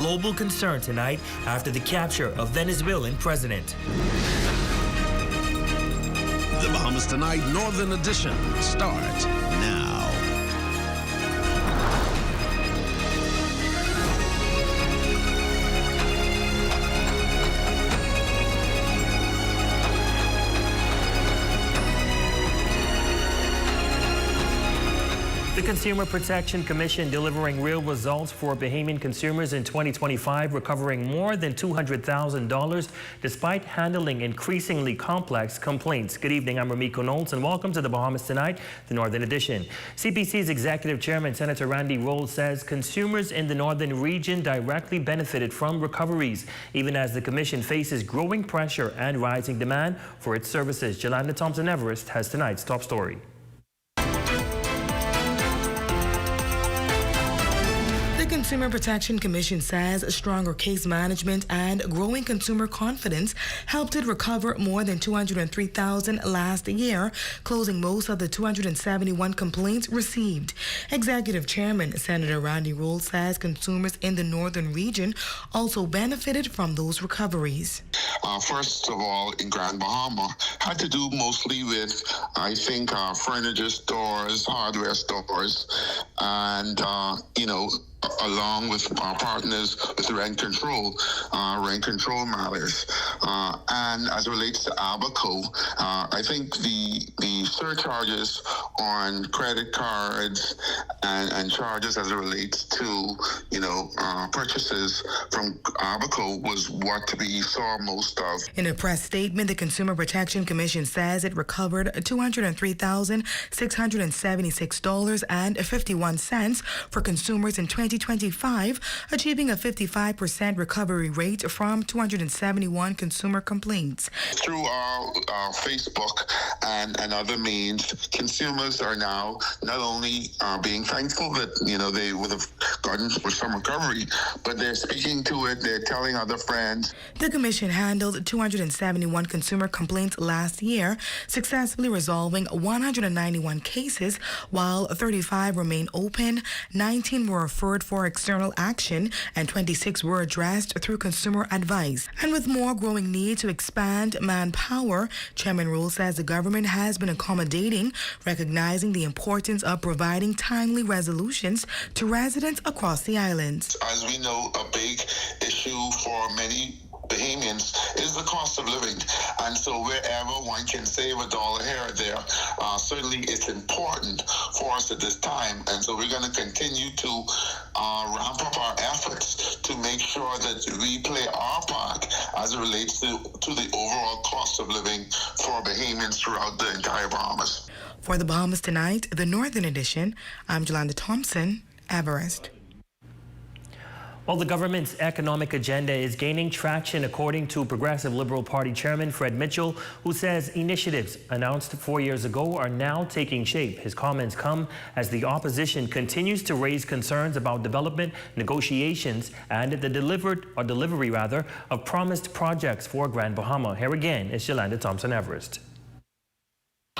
Global concern tonight after the capture of Venezuelan president. The Bahamas Tonight Northern Edition starts now. The Consumer Protection Commission delivering real results for Bahamian consumers in 2025, recovering more than $200,000 despite handling increasingly complex complaints. Good evening, I'm Ramiko Knowles, and welcome to the Bahamas Tonight, the Northern Edition. CPC's Executive Chairman, Senator Randy Rolls, says consumers in the Northern region directly benefited from recoveries, even as the Commission faces growing pressure and rising demand for its services. Yolanda Thompson-Everest has tonight's top story. The Consumer Protection Commission says stronger case management and growing consumer confidence helped it recover more than $203,000 last year, closing most of the 271 complaints received. Executive Chairman Senator Randy Rolls says consumers in the northern region also benefited from those recoveries. First of all, in Grand Bahama, had to do mostly with, I think, furniture stores, hardware stores, and, along with our partners with rent control matters. And as it relates to Abaco, I think the surcharges on credit cards and charges as it relates to, purchases from Abaco was what we saw most of. In a press statement, the Consumer Protection Commission says it recovered $203,676.51 for consumers in 2025, achieving a 55% recovery rate from 271 consumer complaints. Through our Facebook and other means, consumers are now not only being thankful that, they would have gotten some recovery, but they're speaking to it, they're telling other friends. The Commission handled 271 consumer complaints last year, successfully resolving 191 cases, while 35 remain open, 19 were referred for external action, and 26 were addressed through consumer advice. And with more growing need to expand manpower, Chairman Rule says the government has been accommodating, recognizing the importance of providing timely resolutions to residents across the island. As we know, a big issue for many Bahamians is the cost of living, and so wherever one can save $1 here or there, certainly it's important for us at this time, and so we're going to continue to ramp up our efforts to make sure that we play our part as it relates to the overall cost of living for Bahamians throughout the entire Bahamas. For the Bahamas Tonight, the Northern Edition, I'm Yolanda Thompson-Everest. Well, the government's economic agenda is gaining traction, according to Progressive Liberal Party Chairman Fred Mitchell, who says initiatives announced 4 years ago are now taking shape. His comments come as the opposition continues to raise concerns about development, negotiations, and the delivery of promised projects for Grand Bahama. Here again is Yolanda Thompson-Everest.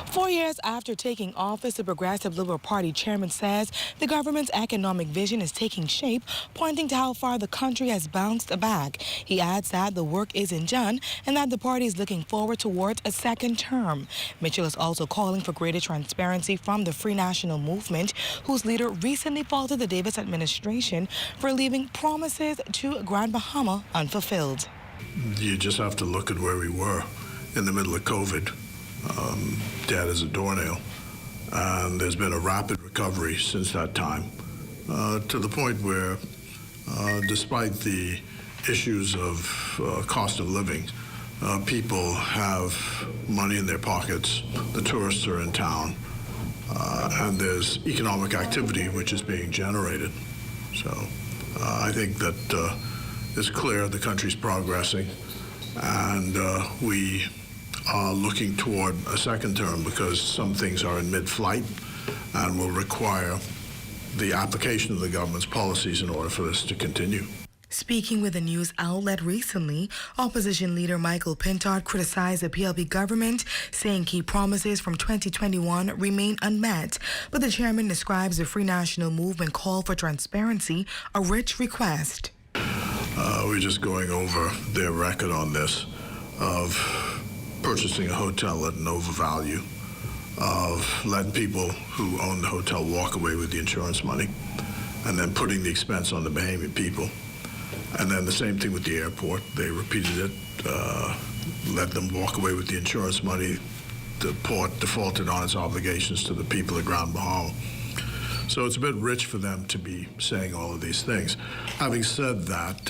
4 years after taking office, the Progressive Liberal Party chairman says the government's economic vision is taking shape, pointing to how far the country has bounced back. He adds that the work isn't done and that the party is looking forward towards a second term. Mitchell is also calling for greater transparency from the Free National Movement, whose leader recently faulted the Davis administration for leaving promises to Grand Bahama unfulfilled. You just have to look at where we were in the middle of COVID. Dead as a doornail, and there's been a rapid recovery since that time, to the point where, despite the issues of cost of living, people have money in their pockets, the tourists are in town, and there's economic activity which is being generated. So I think that it's clear the country's progressing, and we are looking toward a second term because some things are in mid-flight and will require the application of the government's policies in order for this to continue. Speaking with a news outlet recently, opposition leader Michael Pintard criticized the PLP government, saying key promises from 2021 remain unmet. But the chairman describes the Free National Movement call for transparency a rich request. we're just going over their record on this of purchasing a hotel at an overvalue, of letting people who own the hotel walk away with the insurance money, and then putting the expense on the Bahamian people. And then the same thing with the airport. They repeated it, let them walk away with the insurance money. The port defaulted on its obligations to the people of Grand Bahama. So it's a bit rich for them to be saying all of these things. Having said that,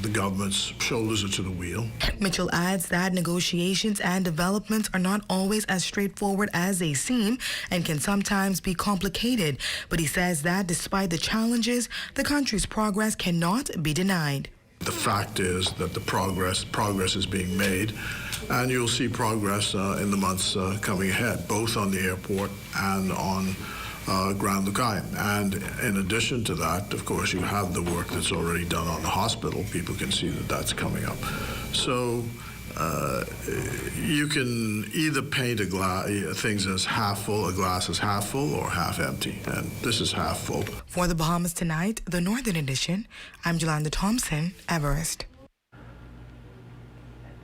the government's shoulders are to the wheel. Mitchell adds that negotiations and developments are not always as straightforward as they seem and can sometimes be complicated. But he says that despite the challenges, the country's progress cannot be denied. The fact is that the progress is being made, and you'll see progress in the months coming ahead, both on the airport and on Grand Lukai. And in addition to that, of course, you have the work that's already done on the hospital. People can see that that's coming up. So you can either paint things as half full, a glass as half full, or half empty. And this is half full. For the Bahamas Tonight, the Northern Edition, I'm Jolanda Thompson, Everest.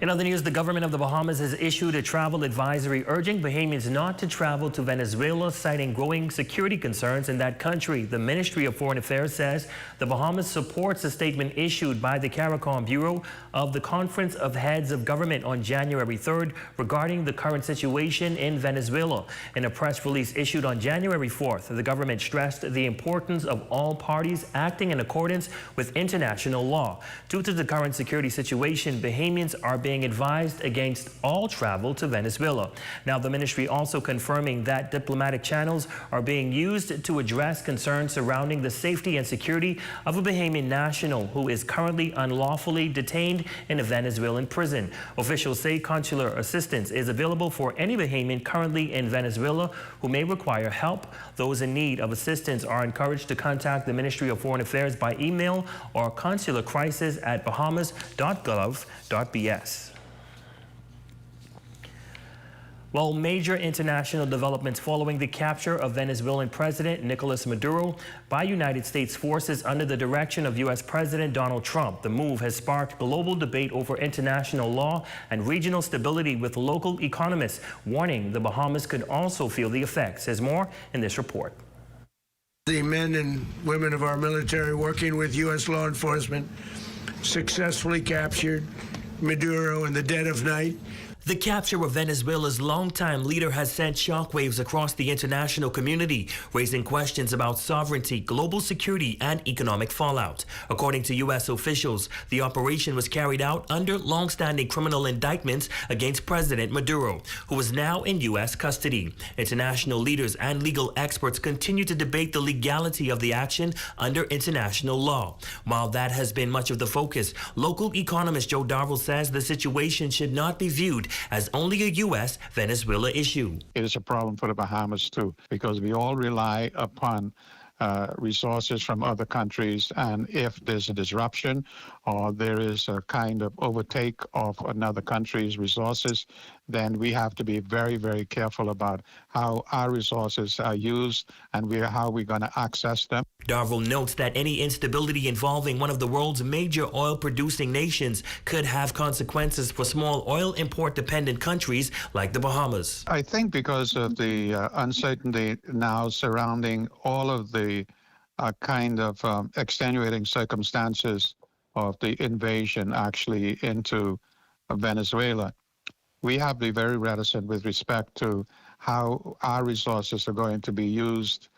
In other news, the government of the Bahamas has issued a travel advisory urging Bahamians not to travel to Venezuela, citing growing security concerns in that country. The Ministry of Foreign Affairs says the Bahamas supports a statement issued by the CARICOM Bureau of the Conference of Heads of Government on January 3rd regarding the current situation in Venezuela. In a press release issued on January 4th, the government stressed the importance of all parties acting in accordance with international law. Due to the current security situation, Bahamians are being advised against all travel to Venezuela. Now, the ministry also confirming that diplomatic channels are being used to address concerns surrounding the safety and security of a Bahamian national who is currently unlawfully detained in a Venezuelan prison. Officials say consular assistance is available for any Bahamian currently in Venezuela who may require help. Those in need of assistance are encouraged to contact the Ministry of Foreign Affairs by email or consularcrisis@bahamas.gov.bs. Well, major international developments following the capture of Venezuelan President Nicolas Maduro by United States forces under the direction of U.S. President Donald Trump. The move has sparked global debate over international law and regional stability, with local economists warning the Bahamas could also feel the effects. There's more in this report. The men and women of our military working with U.S. law enforcement successfully captured Maduro in the dead of night. The capture of Venezuela's longtime leader has sent shockwaves across the international community, raising questions about sovereignty, global security, and economic fallout. According to U.S. officials, the operation was carried out under long-standing criminal indictments against President Maduro, who is now in U.S. custody. International leaders and legal experts continue to debate the legality of the action under international law. While that has been much of the focus, local economist Joe Darville says the situation should not be viewed as only a U.S.-Venezuela issue. It is a problem for the Bahamas, too, because we all rely upon resources from other countries, and if there's a disruption or there is a kind of overtake of another country's resources, then we have to be very, very careful about how our resources are used and how we're going to access them. Darville notes that any instability involving one of the world's major oil-producing nations could have consequences for small oil import-dependent countries like the Bahamas. I think because of the uncertainty now surrounding all of the kind of extenuating circumstances of the invasion actually into Venezuela, we have to be very reticent with respect to how our resources are going to be used.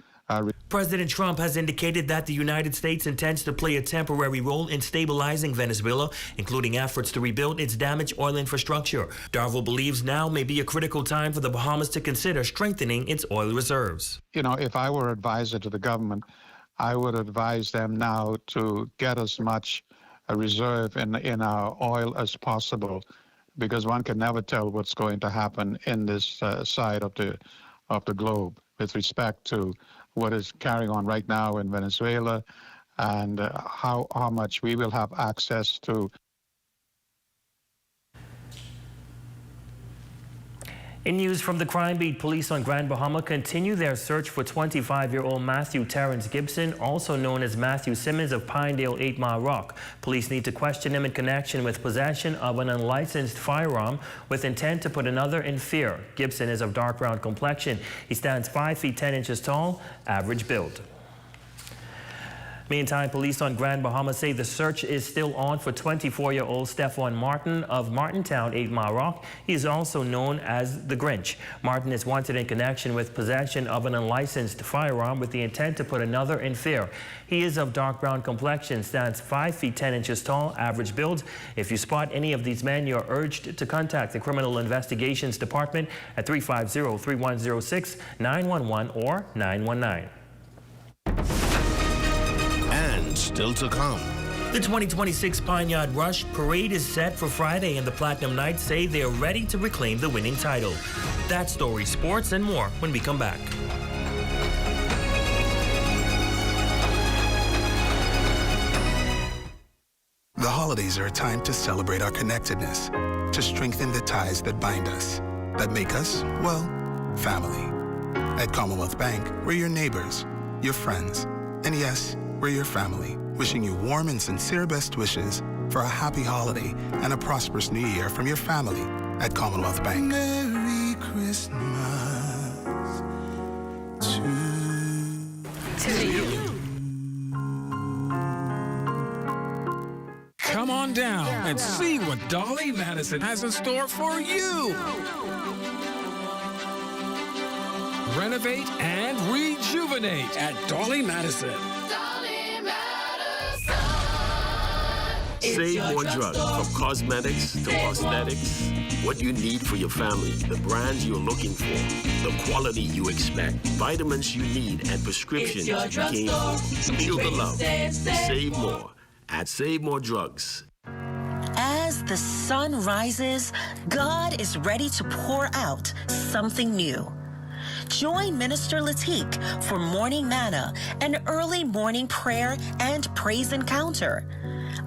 President Trump has indicated that the United States intends to play a temporary role in stabilizing Venezuela, including efforts to rebuild its damaged oil infrastructure. Darville believes now may be a critical time for the Bahamas to consider strengthening its oil reserves. You know, if I were advisor to the government, I would advise them now to get as much a reserve in our oil as possible, because one can never tell what's going to happen in this side of the globe with respect to what is carrying on right now in Venezuela and how much we will have access to. In news from the crime beat, police on Grand Bahama continue their search for 25-year-old Matthew Terrence Gibson, also known as Matthew Simmons of Pinedale 8 Mile Rock. Police need to question him in connection with possession of an unlicensed firearm with intent to put another in fear. Gibson is of dark brown complexion. He stands 5 feet 10 inches tall, average build. Meantime, police on Grand Bahama say the search is still on for 24-year-old Stephon Martin of Martintown 8 Mile Rock. He is also known as the Grinch. Martin is wanted in connection with possession of an unlicensed firearm with the intent to put another in fear. He is of dark brown complexion, stands 5 feet 10 inches tall, average build. If you spot any of these men, you're urged to contact the Criminal Investigations Department at 350-3106, 911 or 919. Still to come. The 2026 Pine Yard Rush Parade is set for Friday, and the Platinum Knights say they're ready to reclaim the winning title. That story, sports, and more when we come back. The holidays are a time to celebrate our connectedness, to strengthen the ties that bind us, that make us, well, family. At Commonwealth Bank, we're your neighbors, your friends, and yes, we're your family, wishing you warm and sincere best wishes for a happy holiday and a prosperous new year from your family at Commonwealth Bank. Merry Christmas to you. Come on down and see what Dolly Madison has in store for you. Renovate and rejuvenate at Dolly Madison. Save more drugs, from cosmetics to prosthetics. What you need for your family, the brands you're looking for, the quality you expect, vitamins you need, and prescriptions you came for. Feel the love. Save more at Save More Drugs. As the sun rises, God is ready to pour out something new. Join Minister Latique for Morning Manna, an early morning prayer and praise encounter.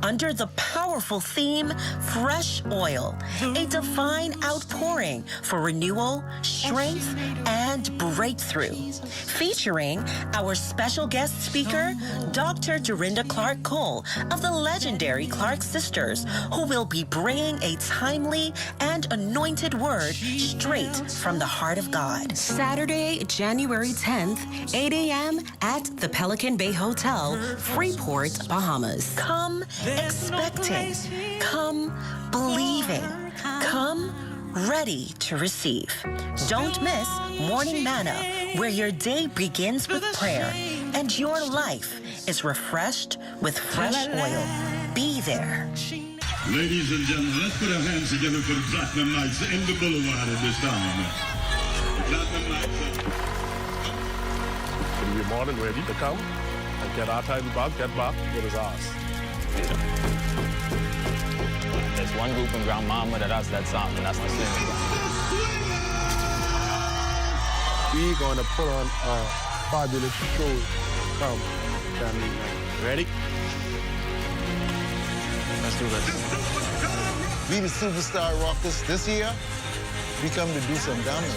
Under the powerful theme, Fresh Oil, a divine outpouring for renewal, strength, and breakthrough. Featuring our special guest speaker, Dr. Dorinda Clark Cole of the legendary Clark Sisters, who will be bringing a timely and anointed word straight from the heart of God. Saturday, January 10th, 8 a.m. at the Pelican Bay Hotel, Freeport, Bahamas. Come expecting, come believing, come ready to receive. Don't miss Morning Manna, where your day begins with prayer and your life is refreshed with fresh oil. Be there. Ladies and gentlemen, let's put our hands together for the Platinum Knights in the Boulevard at this time. The Platinum Knights. We're more than ready to come and get our title back, get back what is ours. There's one group in Grand Bahama that has that song, and that's the same. We're going to put on a fabulous show from January 9th. Ready? Let's do this. We the Superstar Rockers this year. We come to do some damage.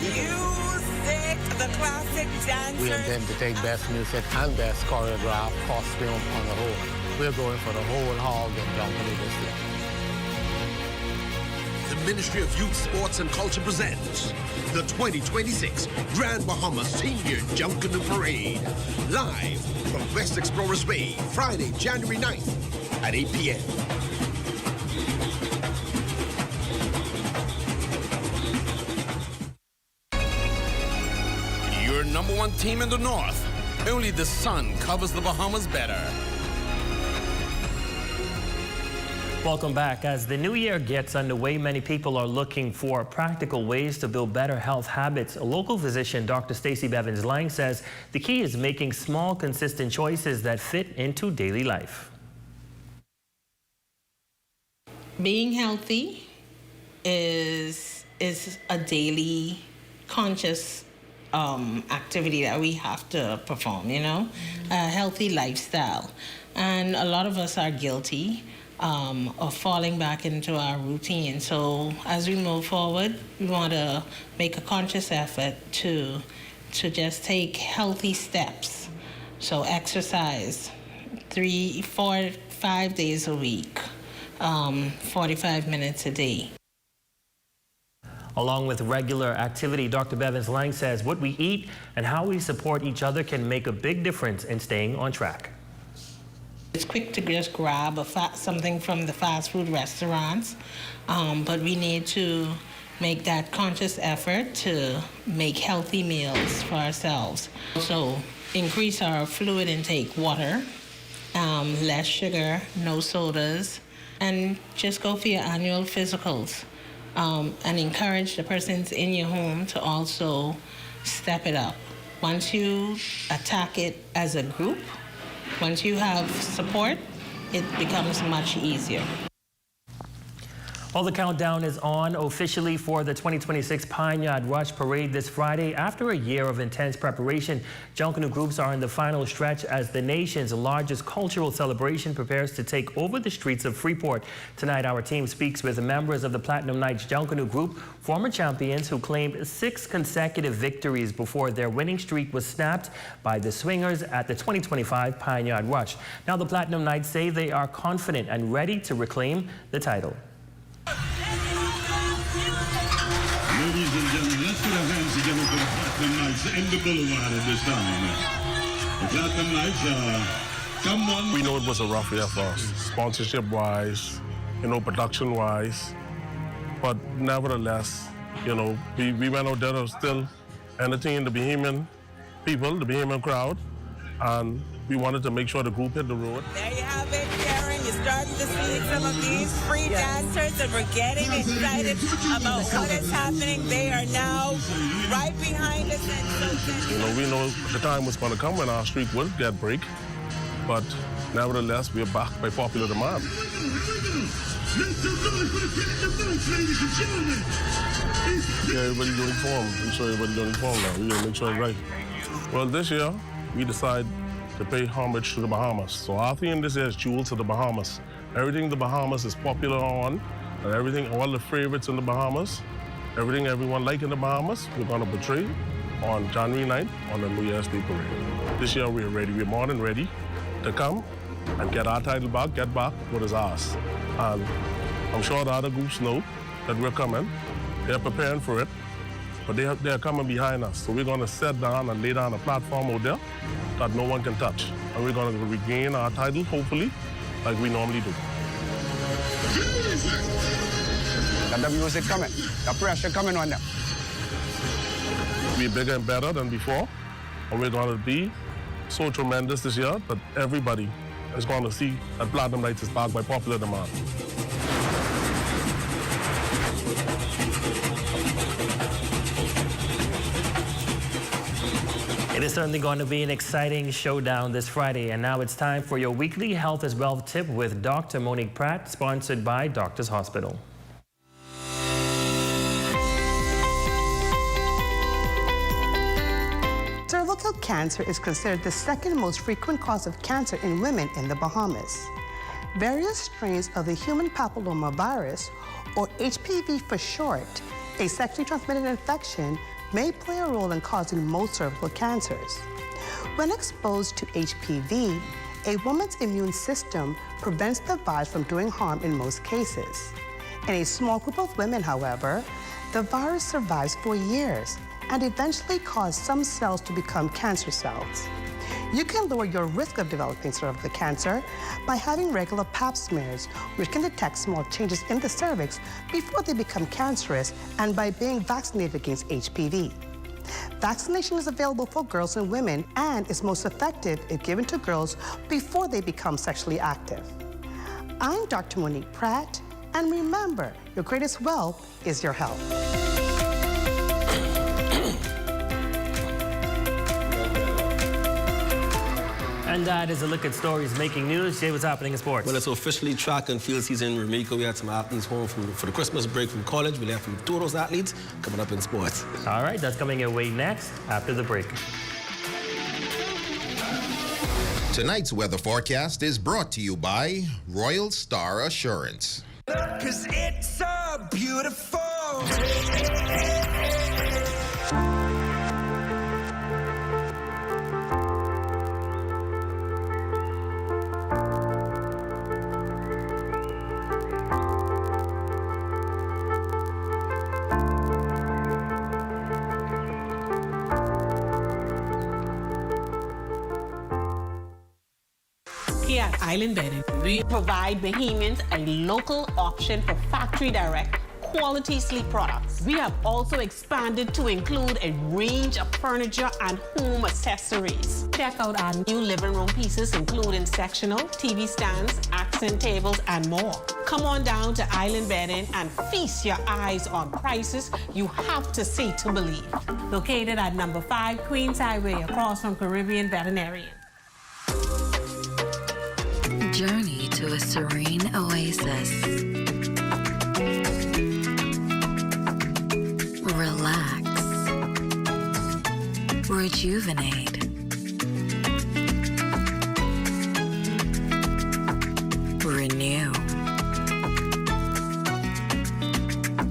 Music, the classic dancers. We intend to take best music and best choreographed costume on the whole. We're going for the whole hog and company this year. The Ministry of Youth, Sports and Culture presents the 2026 Grand Bahamas Senior Junk Canoe Parade. Live from West Explorers Bay, Friday, January 9th at 8 p.m. Your number one team in the North. Only the sun covers the Bahamas better. Welcome back. As the new year gets underway, many people are looking for practical ways to build better health habits. A local physician, Dr. Stacey Bevins-Lang, says the key is making small, consistent choices that fit into daily life. Being healthy is a daily conscious activity that we have to perform, you know, a healthy lifestyle. And a lot of us are guilty of falling back into our routine. So as we move forward, we want to make a conscious effort to just take healthy steps. So exercise 3, 4, 5 days a week, 45 minutes a day. Along with regular activity, Dr. Bevins Lang says what we eat and how we support each other can make a big difference in staying on track. It's quick to just grab something from the fast food restaurants, but we need to make that conscious effort to make healthy meals for ourselves. So increase our fluid intake, water, less sugar, no sodas, and just go for your annual physicals. And encourage the persons in your home to also step it up. Once you attack it as a group, once you have support, it becomes much easier. Well, the countdown is on officially for the 2026 Pine Yard Rush Parade this Friday. After a year of intense preparation, Junkanoo groups are in the final stretch as the nation's largest cultural celebration prepares to take over the streets of Freeport. Tonight, our team speaks with members of the Platinum Knights Junkanoo group, former champions who claimed 6 consecutive victories before their winning streak was snapped by the Swingers at the 2025 Pine Yard Rush. Now, the Platinum Knights say they are confident and ready to reclaim the title. Ladies and gentlemen, let's put our hands together for the Platinum Knights in the Boulevard at this time. The Platinum Knights, come on. We know it was a rough year for us, sponsorship-wise, production-wise. But nevertheless, we went out there to still entertain the Bahamian people, the Bahamian crowd, and we wanted to make sure the group hit the road. There you have it, Karen. You're starting to see some of these free dancers, and we're getting excited about what is happening. They are now right behind us. And we know the time was going to come when our streak would get break, but nevertheless, we're back by popular demand. Yeah, everybody uniform. I'm sure everybody uniform now. We gotta make sure it's right. Well, this year, we decided to pay homage to the Bahamas. So our theme this year is Jewels of the Bahamas. Everything the Bahamas is popular on, and everything, all the favorites in the Bahamas, everything everyone like in the Bahamas, we're gonna portray on January 9th on the New Year's Day Parade. This year we're ready, we're more than ready to come and get our title back, get back what is ours. And I'm sure the other groups know that we're coming. They're preparing for it, but they're coming behind us. So we're gonna sit down and lay down a platform out there that no one can touch. And we're gonna regain our title, hopefully, like we normally do. And the music coming, the pressure coming on them. We're bigger and better than before, and we're gonna be so tremendous this year that everybody is gonna see that Platinum Knights is back by popular demand. It is certainly going to be an exciting showdown this Friday. And now it's time for your weekly Health is Wealth tip with Dr. Monique Pratt, sponsored by Doctors Hospital. Cervical cancer is considered the second most frequent cause of cancer in women in the Bahamas. Various strains of the human papilloma virus, or HPV for short, a sexually transmitted infection, may play a role in causing most cervical cancers. When exposed to HPV, a woman's immune system prevents the virus from doing harm in most cases. In a small group of women, however, the virus survives for years and eventually causes some cells to become cancer cells. You can lower your risk of developing cervical cancer by having regular pap smears, which can detect small changes in the cervix before they become cancerous, and by being vaccinated against HPV. Vaccination is available for girls and women and is most effective if given to girls before they become sexually active. I'm Dr. Monique Pratt, and remember, your greatest wealth is your health. And that is a look at stories making news. Jay, what's happening in sports? Well, it's officially track and field season in Jamaica. We had some athletes home for the Christmas break from college. We left from two of those athletes coming up in sports. All right, that's coming your way next after the break. Tonight's weather forecast is brought to you by Royal Star Assurance. 'Cause it's so beautiful. Here at Island Bedding, we provide Bahamians a local option for factory direct quality sleep products. We have also expanded to include a range of furniture and home accessories. Check out our new living room pieces, including sectional, TV stands, accent tables, and more. Come on down to Island Bedding and feast your eyes on prices you have to see to believe. Located at number 5 Queens Highway, across from Caribbean Veterinarian. Journey to a serene oasis. Relax. Rejuvenate. Renew.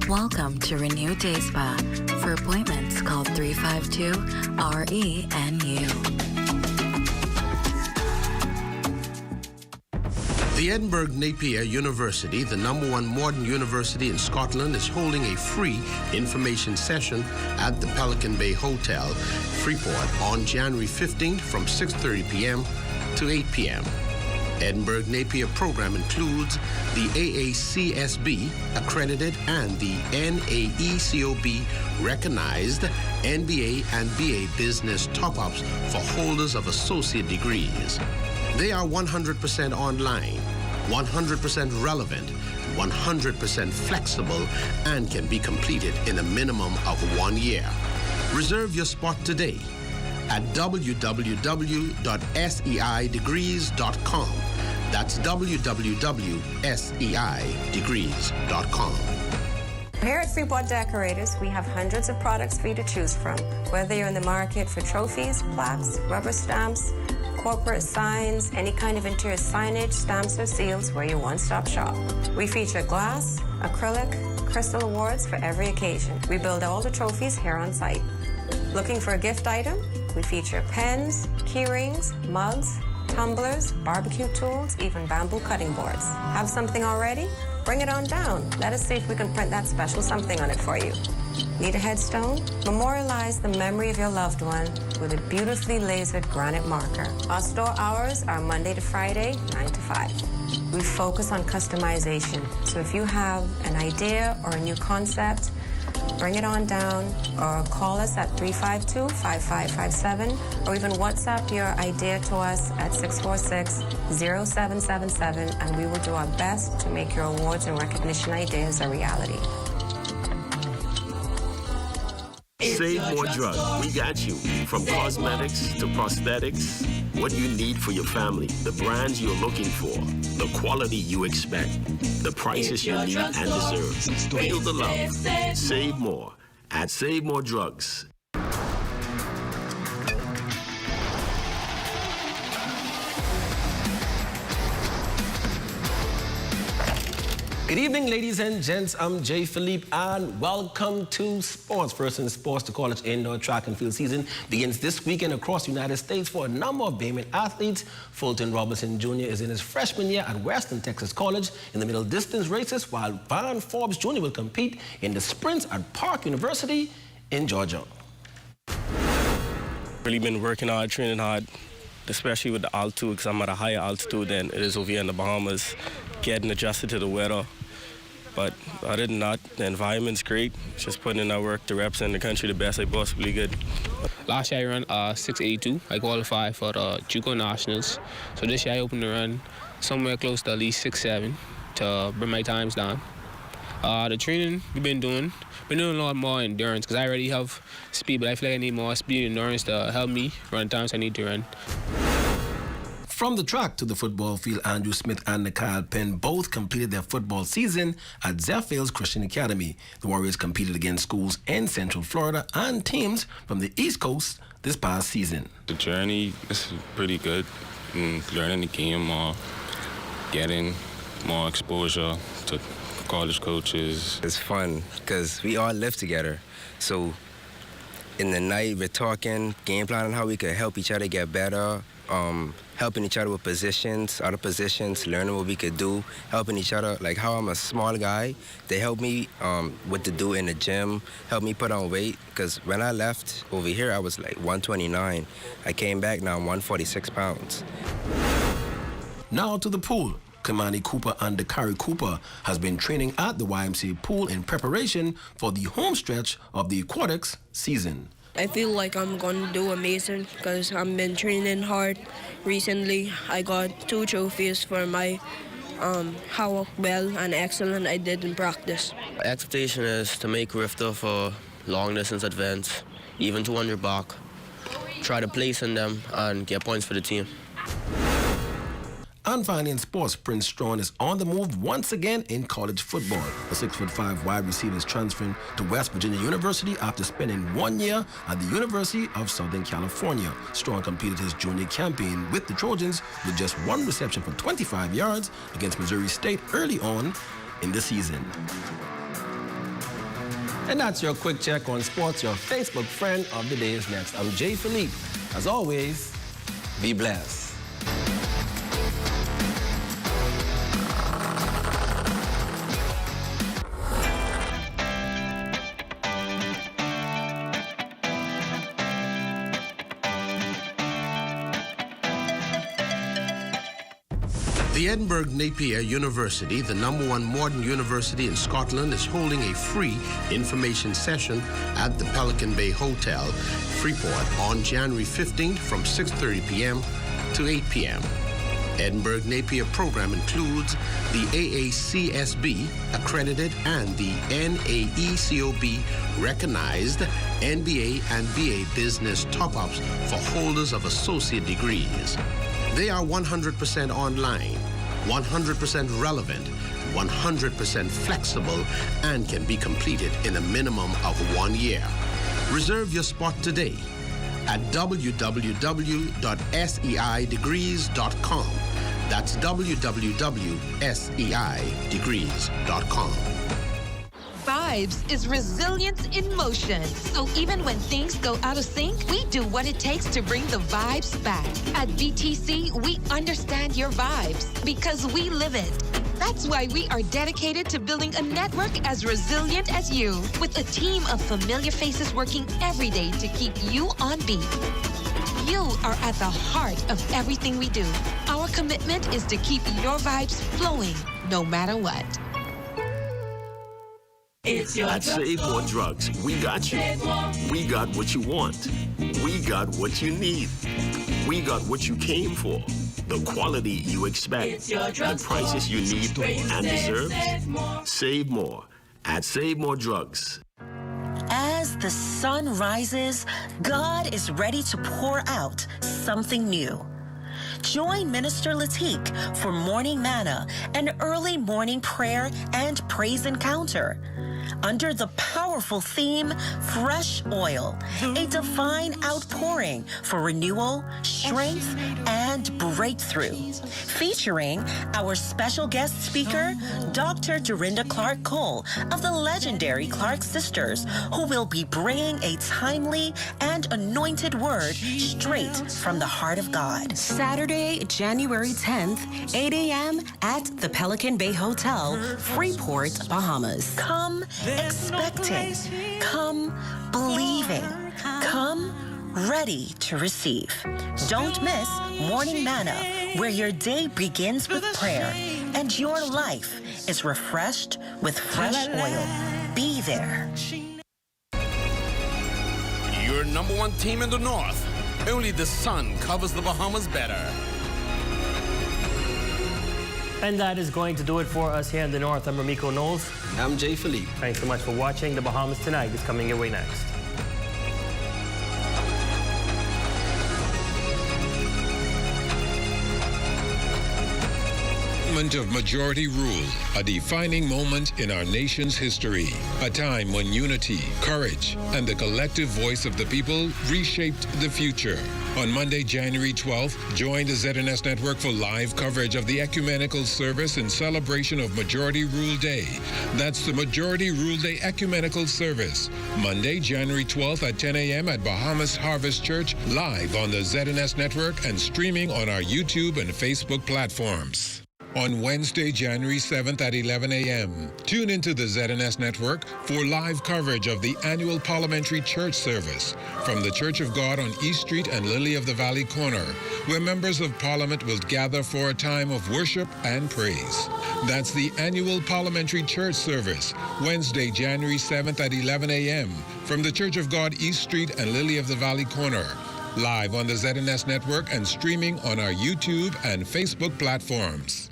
Welcome to Renew Day Spa. For appointments, call 352-RENU. The Edinburgh Napier University, the #1 modern university in Scotland, is holding a free information session at the Pelican Bay Hotel, Freeport, on January 15th from 6:30 p.m. to 8 p.m. Edinburgh Napier program includes the AACSB accredited and the NAECOB recognized MBA and BA business top-ups for holders of associate degrees. They are 100% online, 100% relevant, 100% flexible, and can be completed in a minimum of 1 year. Reserve your spot today at www.seidegrees.com. That's www.seidegrees.com. Here at Freeport Decorators, we have hundreds of products for you to choose from. Whether you're in the market for trophies, plaques, rubber stamps, corporate signs, any kind of interior signage, stamps, or seals, we're your one-stop shop. We feature glass, acrylic, crystal awards for every occasion. We build all the trophies here on site. Looking for a gift item? We feature pens, key rings, mugs, tumblers, barbecue tools, even bamboo cutting boards. Have something already? Bring it on down. Let us see if we can print that special something on it for you. Need a headstone? Memorialize the memory of your loved one with a beautifully lasered granite marker. Our store hours are Monday to Friday, 9 to 5. We focus on customization. So if you have an idea or a new concept, bring it on down or call us at 352-5557 or even WhatsApp your idea to us at 646-0777 and we will do our best to make your awards and recognition ideas a reality. Save more drugs. We got you. From cosmetics to prosthetics, what you need for your family, the brands you're looking for, the quality you expect, the prices you need and deserve. Feel the love. Save more at Save More Drugs. Good evening, ladies and gents. I'm Jay Philippe, and welcome to Sports. First in sports, the college indoor track and field season begins this weekend across the United States for a number of Bahamian athletes. Fulton Robinson Jr. is in his freshman year at Western Texas College in the middle distance races, while Van Forbes Jr. will compete in the sprints at Park University in Georgia. Really been working hard, training hard, especially with the altitude, because I'm at a higher altitude than it is over here in the Bahamas, getting adjusted to the weather. But other than that, the environment's great. Just putting in our work to represent the country the best I possibly could. Last year I ran 6:82. I qualified for the JUCO Nationals. So this year I opened to run somewhere close to at least 6:7 to bring my times down. The training we've been doing a lot more endurance because I already have speed, but I feel like I need more speed and endurance to help me run times I need to run. From the track to the football field, Andrew Smith and Nikhil Penn both completed their football season at Zephyrs Christian Academy. The Warriors competed against schools in Central Florida and teams from the East Coast this past season. The journey is pretty good. learning the game more, getting more exposure to college coaches. It's fun because we all live together. So in the night, we're talking, game planning how we could help each other get better, helping each other with positions, other positions, learning what we could do, helping each other. Like how I'm a small guy, they help me what to do in the gym, help me put on weight. Because when I left over here, I was like 129. I came back, now I'm 146 pounds. Now to the pool. Kamani Cooper and Dakari Cooper has been training at the YMCA pool in preparation for the home stretch of the aquatics season. I feel like I'm going to do amazing because I've been training hard. Recently, I got 2 trophies for my how well and excellent I did in practice. Expectation is to make Rifter for long distance events, even 200 back, try to place in them and get points for the team. And finally in sports, Prince Straughn is on the move once again in college football. The 6'5" wide receiver is transferring to West Virginia University after spending 1 year at the University of Southern California. Straughn completed his junior campaign with the Trojans with just 1 reception for 25 yards against Missouri State early on in the season. And that's your quick check on sports. Your Facebook friend of the day is next. I'm Jay Philippe. As always, be blessed. The Edinburgh Napier University, the #1 modern university in Scotland, is holding a free information session at the Pelican Bay Hotel, Freeport, on January 15th from 6:30 p.m. to 8 p.m. Edinburgh Napier program includes the AACSB accredited and the NAECOB recognized MBA and BA business top-ups for holders of associate degrees. They are 100% online, 100% relevant, 100% flexible, and can be completed in a minimum of 1 year. Reserve your spot today at www.seidegrees.com. That's www.seidegrees.com. Vibes is resilience in motion. So even when things go out of sync, we do what it takes to bring the vibes back. At VTC, we understand your vibes because we live it. That's why we are dedicated to building a network as resilient as you, with a team of familiar faces working every day to keep you on beat. You are at the heart of everything we do. Our commitment is to keep your vibes flowing, no matter what. At Save More Drugs, we got you. We got what you want. We got what you need. We got what you came for. The quality you expect. The prices you need and deserve. Save more at Save More Drugs. As the sun rises, God is ready to pour out something new. Join Minister Latique for Morning Manna, an early morning prayer and praise encounter. Under the powerful theme, Fresh Oil, a divine outpouring for renewal, strength, and breakthrough. Featuring our special guest speaker, Dr. Dorinda Clark Cole of the legendary Clark Sisters, who will be bringing a timely and anointed word straight from the heart of God. Saturday, January 10th, 8 a.m. at the Pelican Bay Hotel, Freeport, Bahamas. Come expecting, come believing, come ready to receive. Don't miss Morning Manna, where your day begins with prayer and your life is refreshed with fresh oil. Be there. Your #1 team in the North. Only the sun covers the Bahamas better. And that is going to do it for us here in the North. I'm Ramiko Knowles. I'm Jay Philippe. Thanks so much for watching. The Bahamas Tonight is coming your way next. moment of majority rule, a defining moment in our nation's history, a time when unity, courage, and the collective voice of the people reshaped the future. On Monday, January 12th, join the ZNS Network for live coverage of the Ecumenical Service in celebration of Majority Rule Day. That's the Majority Rule Day Ecumenical Service, Monday, January 12th at 10 a.m. at Bahamas Harvest Church, live on the ZNS Network and streaming on our YouTube and Facebook platforms. On Wednesday, January 7th at 11 a.m. Tune into the ZNS Network for live coverage of the annual Parliamentary Church Service from the Church of God on East Street and Lily of the Valley Corner, where members of Parliament will gather for a time of worship and praise. That's the annual Parliamentary Church Service, Wednesday, January 7th at 11 a.m. from the Church of God East Street and Lily of the Valley Corner, live on the ZNS Network and streaming on our YouTube and Facebook platforms.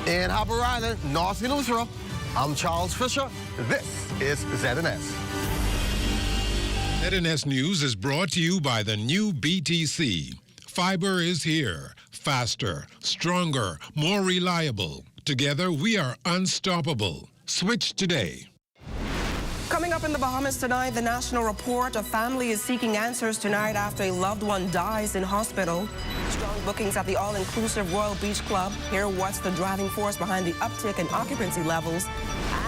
In Harbour Island, North Hillsborough, I'm Charles Fisher. This is ZNS. ZNS News is brought to you by the new BTC. Fiber is here. Faster, stronger, more reliable. Together, we are unstoppable. Switch today. Coming up in the Bahamas tonight, the National Report. A family is seeking answers tonight after a loved one dies in hospital. Strong bookings at the all-inclusive Royal Beach Club. Hear what's the driving force behind the uptick in occupancy levels.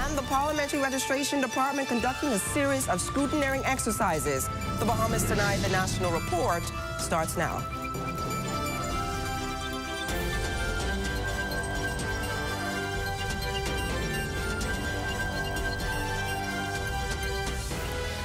And the Parliamentary Registration Department conducting a series of scrutineering exercises. The Bahamas tonight, the National Report starts now.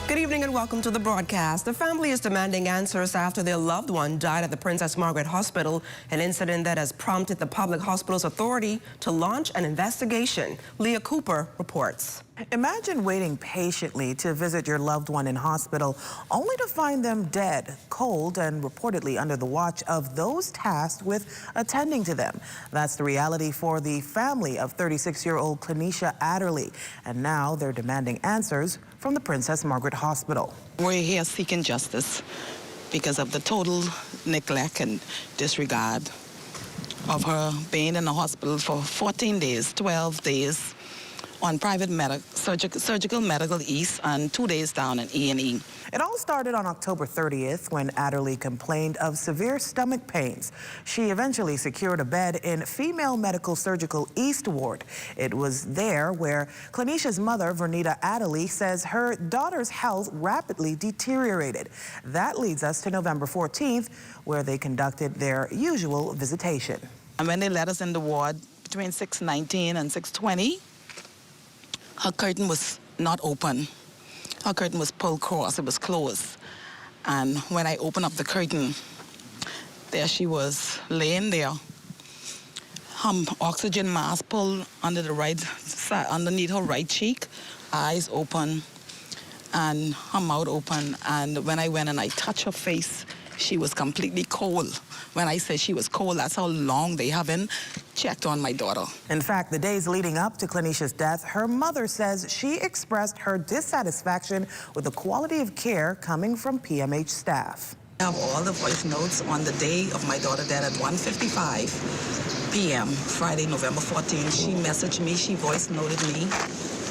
Good evening and welcome to the broadcast. The family is demanding answers after their loved one died at the Princess Margaret Hospital, an incident that has prompted the Public Hospitals Authority to launch an investigation. Leah Cooper reports. Imagine waiting patiently to visit your loved one in hospital, only to find them dead, cold, and reportedly under the watch of those tasked with attending to them. That's the reality for the family of 36-year-old Clenisha Adderley, and now they're demanding answers from the Princess Margaret Hospital. We're here seeking justice because of the total neglect and disregard of her being in the hospital for 14 days, 12 days on private surgical medical east and 2 days down in E&E. It all started on October 30th when Adderley complained of severe stomach pains. She eventually secured a bed in Female Medical Surgical East Ward. It was there where Clenisha's mother, Vernita Adderley, says her daughter's health rapidly deteriorated. That leads us to November 14th, where they conducted their usual visitation. And when they let us in the ward between 6:19 and 6:20, her curtain was not open. Her curtain was pulled across, it was closed. And when I opened up the curtain, there she was laying there. Oxygen mask pulled under the right side, underneath her right cheek, eyes open, and her mouth open. And when I went and I touched her face, she was completely cold. When I say she was cold, that's how long they haven't checked on my daughter. In fact, the days leading up to Clenisha's death, her mother says she expressed her dissatisfaction with the quality of care coming from PMH staff. I have all the voice notes on the day of my daughter dead at 1:55 p.m., Friday, November 14th. She messaged me, she voice noted me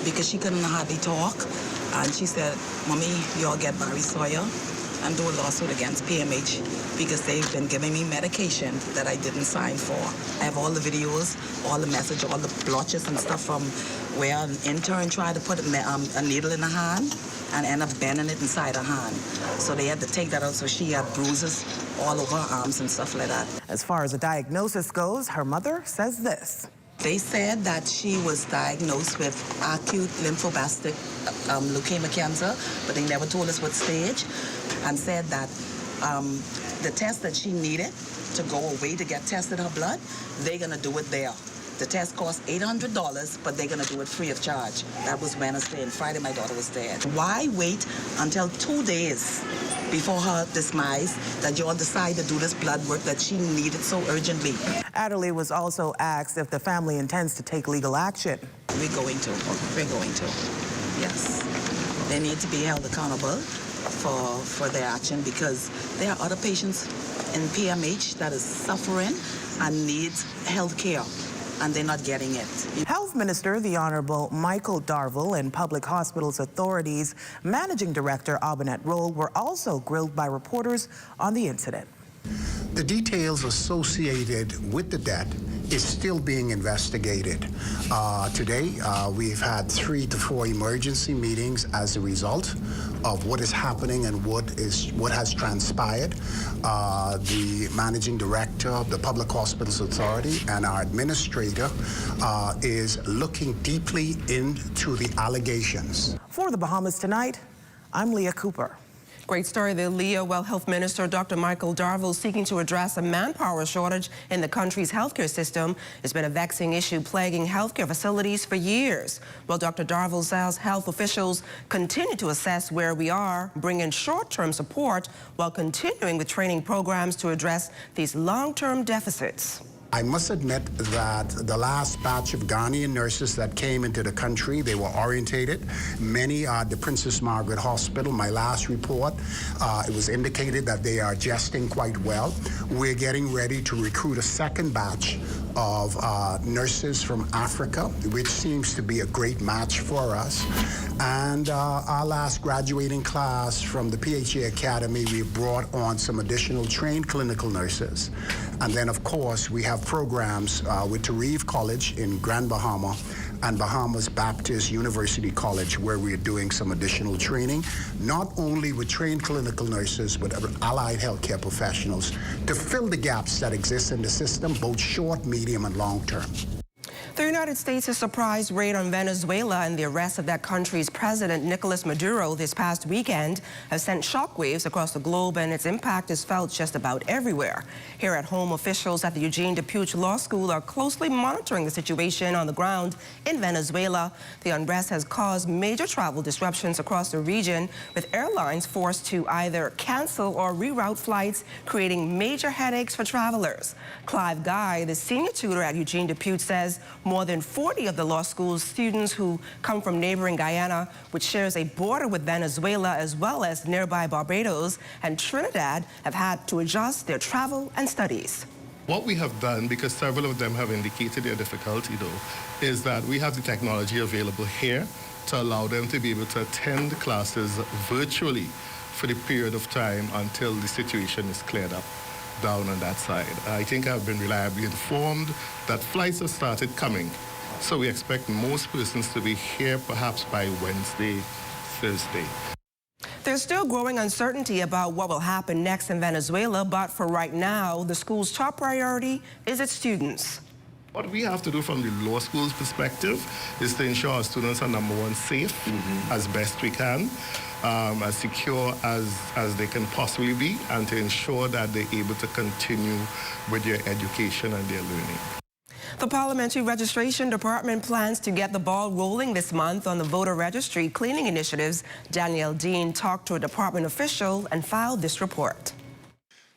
because she couldn't hardly talk. And she said, "Mommy, y'all get Barry Sawyer and do a lawsuit against PMH because they've been giving me medication that I didn't sign for." I have all the videos, all the message, all the blotches and stuff from where an intern tried to put a needle in her hand and end up bending it inside her hand. So they had to take that out, so she had bruises all over her arms and stuff like that. As far as the diagnosis goes, her mother says this. They said that she was diagnosed with acute lymphoblastic leukemia cancer, but they never told us what stage, and said that the test that she needed to go away to get tested her blood, they're gonna do it there. The test cost $800, but they're gonna do it free of charge. That was Wednesday, and Friday my daughter was dead. Why wait until 2 days before her demise that you all decide to do this blood work that she needed so urgently? Adderley was also asked if the family intends to take legal action. We're going to. Yes. They need to be held accountable for their action, because there are other patients in PMH that is suffering and needs health care, and they're not getting it. Health Minister, the Honorable Michael Darville, and Public Hospitals Authority's Managing Director, Abinette Roll, were also grilled by reporters on the incident. The details associated with the death is still being investigated. Today, we've had 3 to 4 emergency meetings as a result of what is happening and what has transpired. The Managing Director of the Public Hospitals Authority and our administrator is looking deeply into the allegations. For the Bahamas Tonight, I'm Leah Cooper. Great story there, Leah. Well, Health Minister Dr. Michael Darville seeking to address a manpower shortage in the country's healthcare system. It's been a vexing issue plaguing healthcare facilities for years. Well, Dr. Darville says health officials continue to assess where we are, bring in short-term support while continuing with training programs to address these long-term deficits. I must admit that the last batch of Ghanaian nurses that came into the country, they were orientated. Many are at the Princess Margaret Hospital. My last report, it was indicated that they are adjusting quite well. We're getting ready to recruit a second batch of nurses from Africa, which seems to be a great match for us. And our last graduating class from the PHA Academy, we brought on some additional trained clinical nurses. And then, of course, we have programs with Tarif College in Grand Bahama and Bahamas Baptist University College, where we're doing some additional training, not only with trained clinical nurses, but allied healthcare professionals to fill the gaps that exist in the system, both short, medium, and long term. The United States' surprise raid on Venezuela and the arrest of that country's president, Nicolas Maduro, this past weekend have sent shockwaves across the globe, and its impact is felt just about everywhere. Here at home, officials at the Eugene DePuch Law School are closely monitoring the situation on the ground in Venezuela. The unrest has caused major travel disruptions across the region, with airlines forced to either cancel or reroute flights, creating major headaches for travelers. Clive Guy, the senior tutor at Eugene DePuch, says more than 40 of the law school's students who come from neighboring Guyana, which shares a border with Venezuela, as well as nearby Barbados and Trinidad, have had to adjust their travel and studies. What we have done, because several of them have indicated their difficulty though, is that we have the technology available here to allow them to be able to attend classes virtually for the period of time until the situation is cleared up down on that side. I think I've been reliably informed that flights have started coming. So we expect most persons to be here perhaps by Wednesday, Thursday. There's still growing uncertainty about what will happen next in Venezuela, but for right now, the school's top priority is its students. What we have to do from the law school's perspective is to ensure our students are, number one, safe as best we can, as secure as they can possibly be, and to ensure that they're able to continue with their education and their learning. The Parliamentary Registration Department plans to get the ball rolling this month on the voter registry cleaning initiatives. Danielle Dean talked to a department official and filed this report.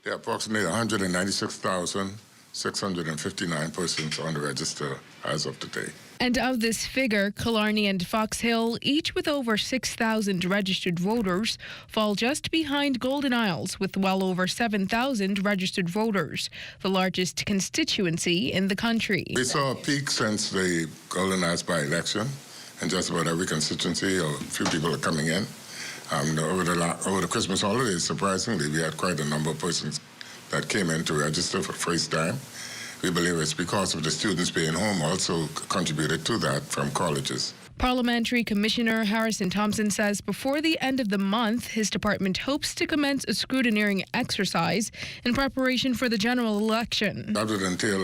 There are approximately 196,659 persons on the register as of today. And of this figure, Killarney and Fox Hill, each with over 6,000 registered voters, fall just behind Golden Isles with well over 7,000 registered voters, the largest constituency in the country. We saw a peak since the Golden Isles by-election, and just about every constituency, a few people are coming in. Over the Christmas holidays, surprisingly, we had quite a number of persons that came in to register for the first time. We believe it's because of the students being home also contributed to that from colleges. Parliamentary Commissioner Harrison Thompson says before the end of the month, his department hopes to commence a scrutineering exercise in preparation for the general election. That would entail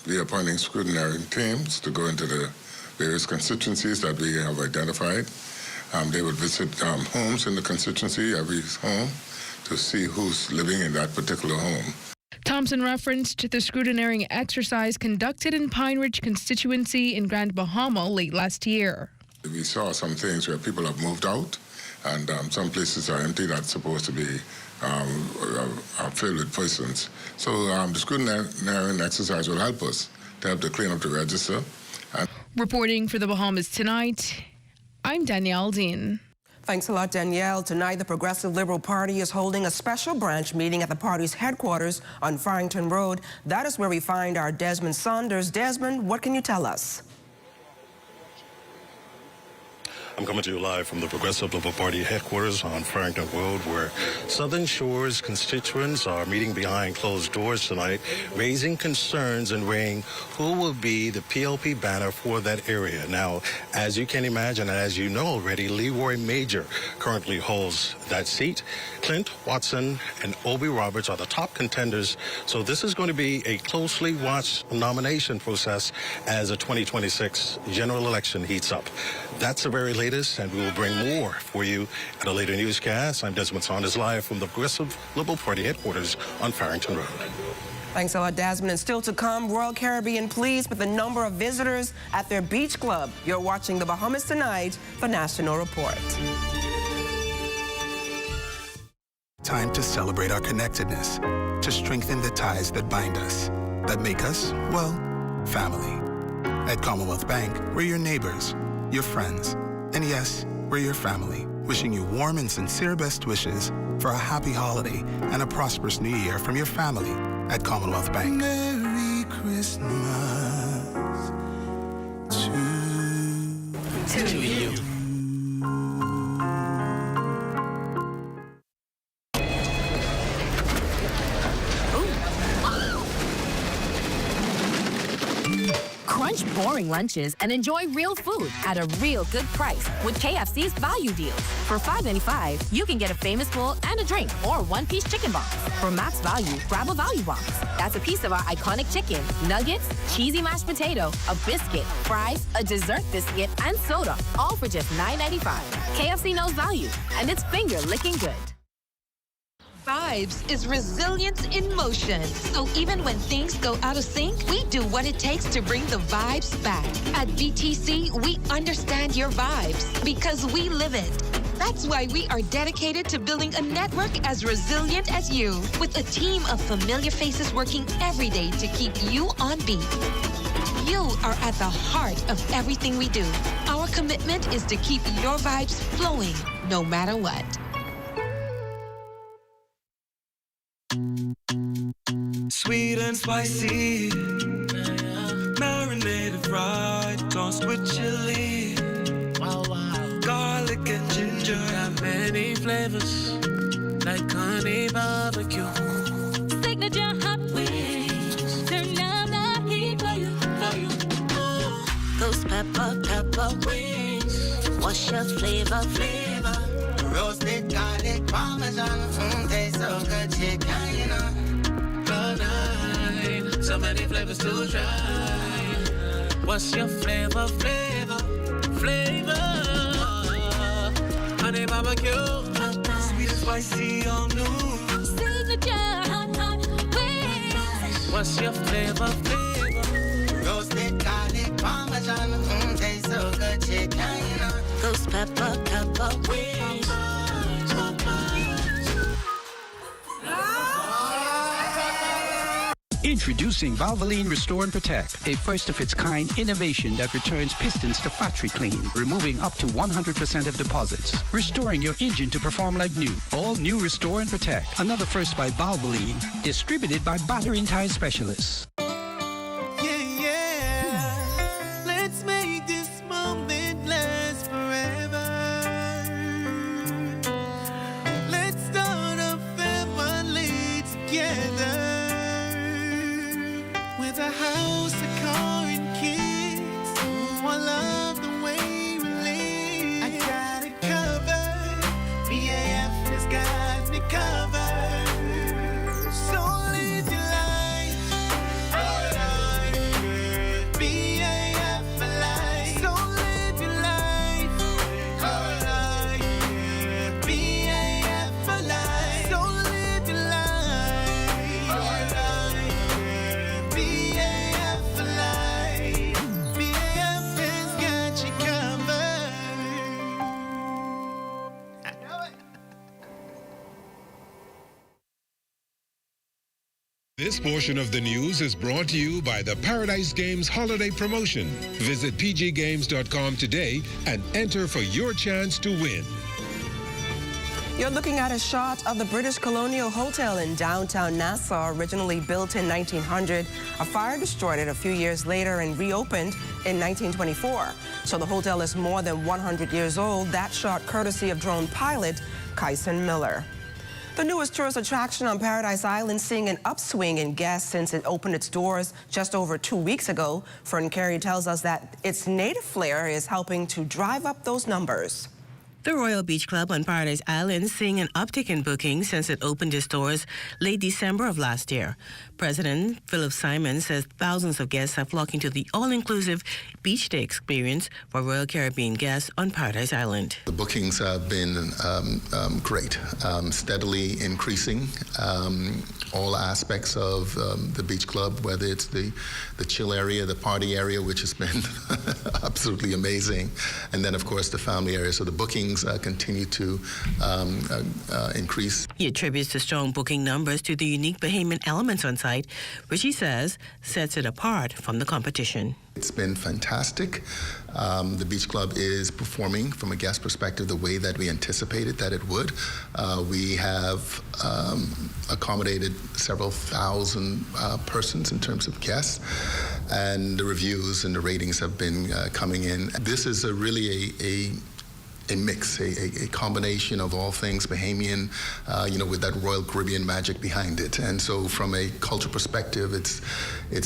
the appointing scrutineering teams to go into the various constituencies that we have identified. They would visit homes in the constituency, every home, to see who's living in that particular home. Thompson referenced the scrutineering exercise conducted in Pine Ridge constituency in Grand Bahama late last year. We saw some things where people have moved out, and some places are empty that's supposed to be filled with persons. So the scrutineering exercise will help us to help to clean up the register. Reporting for the Bahamas Tonight, I'm Danielle Dean. Thanks a lot, Danielle. Tonight, the Progressive Liberal Party is holding a special branch meeting at the party's headquarters on Farrington Road. That is where we find our Desmond Saunders. Desmond, what can you tell us? I'm coming to you live from the Progressive Liberal Party headquarters on Farrington Road, where Southern Shore's constituents are meeting behind closed doors tonight, raising concerns and weighing who will be the PLP banner for that area. Now, as you can imagine, and as you know already, Leroy Major currently holds that seat. Clint Watson and Obi Roberts are the top contenders, so this is going to be a closely watched nomination process as the 2026 general election heats up. That's the very latest, and we will bring more for you at a later newscast. I'm Desmond Saunders, live from the Progressive Liberal Party headquarters on Farrington Road. Thanks a lot, Desmond. And still to come, Royal Caribbean pleased with the number of visitors at their beach club. You're watching the Bahamas Tonight, the National Report. Time to celebrate our connectedness, to strengthen the ties that bind us, that make us, well, family. At Commonwealth Bank, we're your neighbors, your friends, and yes, we're your family, wishing you warm and sincere best wishes for a happy holiday and a prosperous new year from your family at Commonwealth Bank. Merry Christmas to you. Crunch boring lunches and enjoy real food at a real good price with KFC's value deals. For $5.95, you can get a famous bowl and a drink or one-piece chicken box. For max value, grab a value box. That's a piece of our iconic chicken, nuggets, cheesy mashed potato, a biscuit, fries, a dessert biscuit, and soda, all for just $9.95. KFC knows value, and it's finger-licking good. Vibes is resilience in motion. So even when things go out of sync, we do what it takes to bring the vibes back. At BTC, we understand your vibes because we live it. That's why we are dedicated to building a network as resilient as you, with a team of familiar faces working every day to keep you on beat. You are at the heart of everything we do. Our commitment is to keep your vibes flowing no matter what. Sweet and spicy, marinated right, tossed with chili. Garlic and ginger, got many flavors, like honey barbecue. Signature hot wings, turn up the heat for you. Those pepper wings, what's your flavor? Roasted garlic parmesan, tastes so good, chicken, you know. So many flavors to try. What's your flavor? Honey barbecue, sweet and spicy, all new. Signature hot wings. What's your flavor? Roasted garlic parmesan, tastes so good, chicken, you know. Those pepper wings. Introducing Valvoline Restore and Protect, a first-of-its-kind innovation that returns pistons to factory clean, removing up to 100% of deposits, restoring your engine to perform like new. All new Restore and Protect, another first by Valvoline, distributed by Battery and Tire Specialists. Yeah. Let's make this moment last forever. Let's start a family together. With a house, a car, and kids. I love the way we This portion of the news is brought to you by the Paradise Games Holiday Promotion. Visit pggames.com today and enter for your chance to win. You're looking at a shot of the British Colonial Hotel in downtown Nassau, originally built in 1900. A fire destroyed it a few years later and reopened in 1924. So the hotel is more than 100 years old. That shot courtesy of drone pilot Kyson Miller. The newest tourist attraction on Paradise Island seeing an upswing in guests since it opened its doors just over 2 weeks ago. Fern Carey tells us that its native flair is helping to drive up those numbers. The Royal Beach Club on Paradise Island seeing an uptick in bookings since it opened its doors late December of last year. President Philip Simon says thousands of guests are flocking to the all-inclusive beach day experience for Royal Caribbean guests on Paradise Island. The bookings have been great, steadily increasing. All aspects of the beach club, whether it's the chill area, the party area, which has been absolutely amazing, and then of course the family area. So the bookings continue to increase. He attributes the strong booking numbers to the unique Bahamian elements on site, which he says sets it apart from the competition. It's been fantastic. The Beach Club is performing from a guest perspective the way that we anticipated that it would. We have accommodated several thousand persons in terms of guests, and the reviews and the ratings have been coming in. This is really a mix, a combination of all things Bahamian, with that Royal Caribbean magic behind it. And so, from a culture perspective, it's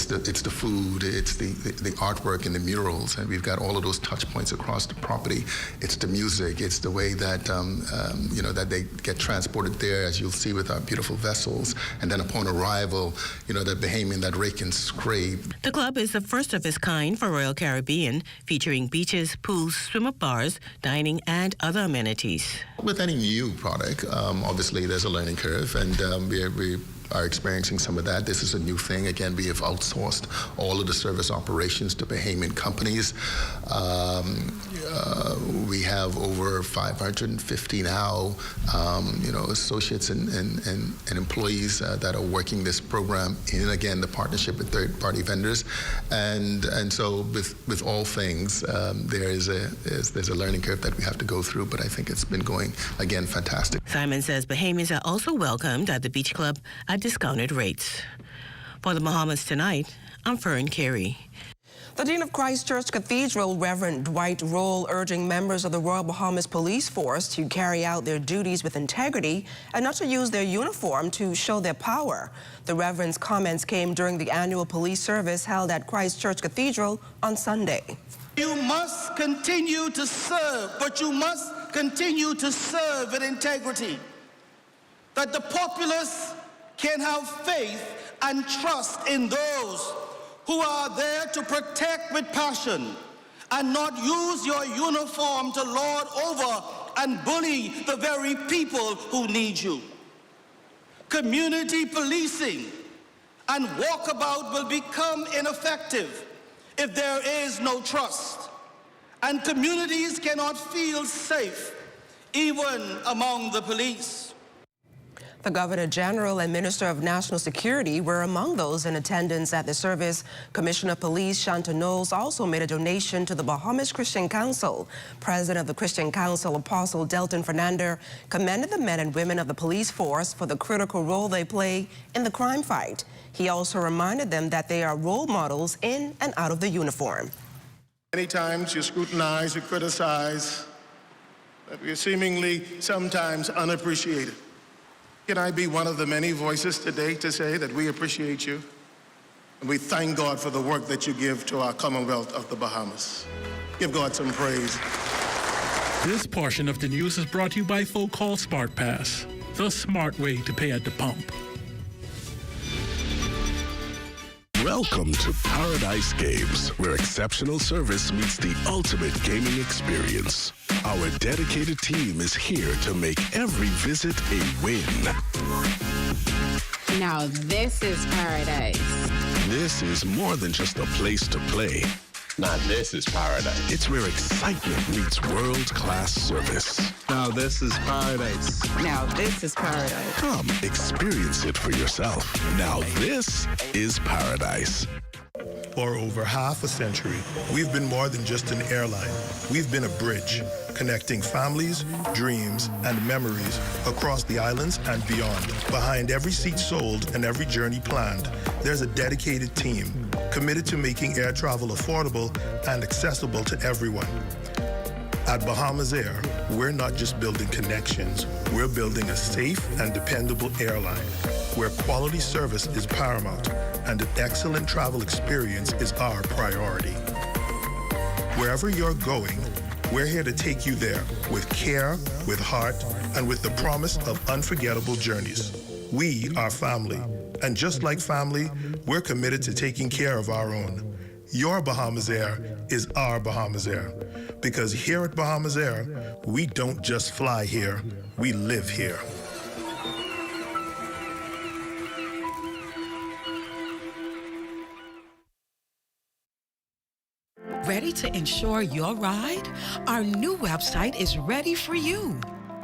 the food, it's the artwork and the murals, and we've got all of those touch points across the property. It's the music, it's the way that that they get transported there, as you'll see with our beautiful vessels, and then upon arrival, that Bahamian, that rake and scrape. The club is the first of its kind for Royal Caribbean, featuring beaches, pools, swim-up bars, dining, and other amenities. With any new product, obviously there's a learning curve, and we are experiencing some of that. This is a new thing. Again, we have outsourced all of the service operations to Bahamian companies. We have over 550 now, associates and employees that are working this program in, again, the partnership with third-party vendors. And so with all things, there's a learning curve that we have to go through, but I think it's been going, again, fantastic. Simon says Bahamians are also welcomed at the Beach Club at discounted rates. For the Bahamas Tonight, I'm Fern Carey. The Dean of Christ Church Cathedral, Reverend Dwight Roll, urging members of the Royal Bahamas Police Force to carry out their duties with integrity and not to use their uniform to show their power. The Reverend's comments came during the annual police service held at Christ Church Cathedral on Sunday. You must continue to serve, but you must continue to serve with integrity, that the populace can have faith and trust in those who are there to protect with passion and not use your uniform to lord over and bully the very people who need you. Community policing and walkabout will become ineffective if there is no trust, and communities cannot feel safe even among the police. The Governor General and Minister of National Security were among those in attendance at the service. Commissioner of Police Shanta Knowles also made a donation to the Bahamas Christian Council. President of the Christian Council, Apostle Delton Fernandez, commended the men and women of the police force for the critical role they play in the crime fight. He also reminded them that they are role models in and out of the uniform. Many times you scrutinize, you criticize, that we are seemingly sometimes unappreciated. Can I be one of the many voices today to say that we appreciate you and we thank God for the work that you give to our Commonwealth of the Bahamas. Give God some praise. This portion of the news is brought to you by Folk Call Smart Pass, the smart way to pay at the pump. Welcome to Paradise Games, where exceptional service meets the ultimate gaming experience. Our dedicated team is here to make every visit a win. Now this is paradise. This is more than just a place to play. Now this is paradise. It's where excitement meets world-class service. Now this is paradise. Now this is paradise. Come experience it for yourself. Now this is paradise. For over half a century, we've been more than just an airline. We've been a bridge, connecting families, dreams, and memories across the islands and beyond. Behind every seat sold and every journey planned, there's a dedicated team committed to making air travel affordable and accessible to everyone. At Bahamas Air, we're not just building connections, we're building a safe and dependable airline where quality service is paramount and an excellent travel experience is our priority. Wherever you're going, we're here to take you there with care, with heart, and with the promise of unforgettable journeys. We are family, and just like family, we're committed to taking care of our own. Your Bahamas Air is our Bahamas Air, because here at Bahamas Air, we don't just fly here, we live here. Ready to ensure your ride? Our new website is ready for you.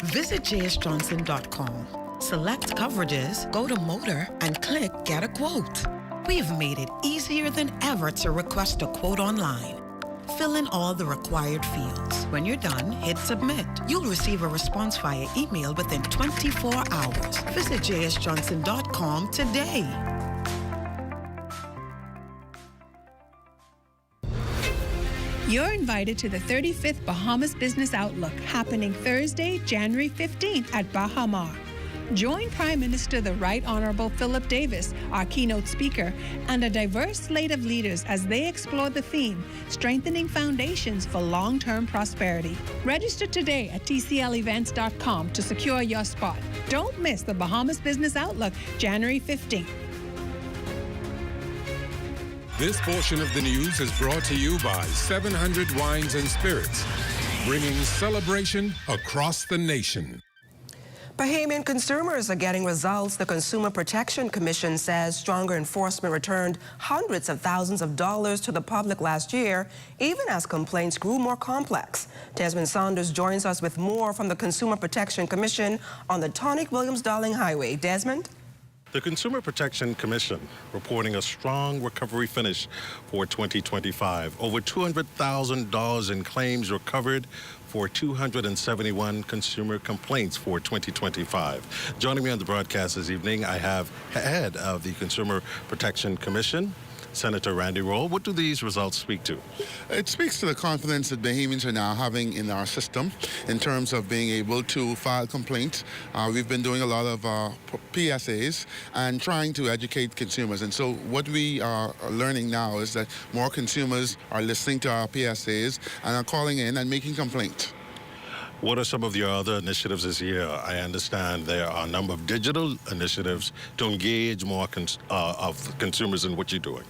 Visit jsjohnson.com. Select coverages, go to Motor, and click Get a Quote. We've made it easier than ever to request a quote online. Fill in all the required fields. When you're done, hit Submit. You'll receive a response via email within 24 hours. Visit jsjohnson.com today. You're invited to the 35th Bahamas Business Outlook, happening Thursday, January 15th at Bahamas. Join Prime Minister the Right Honorable Philip Davis, our keynote speaker, and a diverse slate of leaders as they explore the theme, Strengthening Foundations for Long-Term Prosperity. Register today at tclevents.com to secure your spot. Don't miss the Bahamas Business Outlook, January 15th. This portion of the news is brought to you by 700 Wines and Spirits, bringing celebration across the nation. Bahamian consumers are getting results. The Consumer Protection Commission says stronger enforcement returned hundreds of thousands of dollars to the public last year, even as complaints grew more complex. Desmond Saunders joins us with more from the Consumer Protection Commission on the Tonic-Williams-Darling Highway. Desmond? The Consumer Protection Commission reporting a strong recovery finish for 2025. Over $200,000 in claims recovered for 271 consumer complaints for 2025. Joining me on the broadcast this evening, I have head of the Consumer Protection Commission, Senator Randy Roll. What do these results speak to? It speaks to the confidence that Bahamians are now having in our system in terms of being able to file complaints. We've been doing a lot of PSAs and trying to educate consumers. And so what we are learning now is that more consumers are listening to our PSAs and are calling in and making complaints. What are some of your other initiatives this year? I understand there are a number of digital initiatives to engage more of consumers in what you're doing.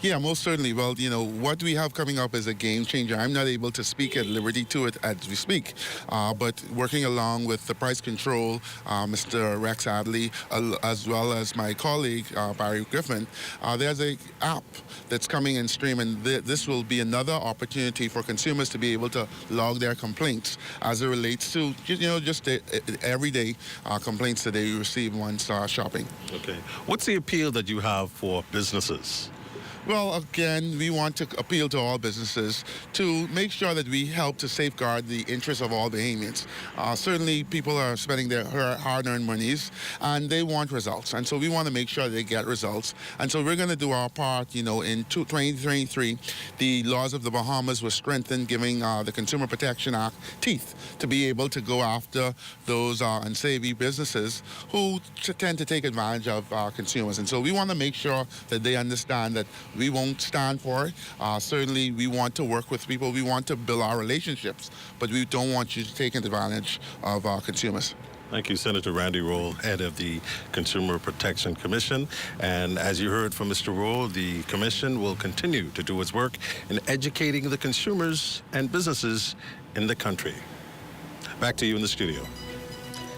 Yeah, most certainly. Well, you know, what we have coming up is a game changer. I'm not able to speak at liberty to it as we speak, but working along with the price control, Mr. Rex Adley, as well as my colleague, Barry Griffin, there's an app that's coming in stream, and this will be another opportunity for consumers to be able to log their complaints as it relates to, you know, just the everyday complaints that they receive once shopping. Okay. What's the appeal that you have for businesses? Well, again, we want to appeal to all businesses to make sure that we help to safeguard the interests of all Bahamians. Certainly, people are spending their hard-earned monies, and they want results. And so we want to make sure they get results. And so we're going to do our part. You know, in 2023, the laws of the Bahamas were strengthened, giving the Consumer Protection Act teeth to be able to go after those unsavory businesses who tend to take advantage of consumers. And so we want to make sure that they understand that we won't stand for it. Certainly, we want to work with people. We want to build our relationships, but we don't want you to take advantage of our consumers. Thank you, Senator Randy Roll, head of the Consumer Protection Commission. And as you heard from Mr. Roll, the Commission will continue to do its work in educating the consumers and businesses in the country. Back to you in the studio.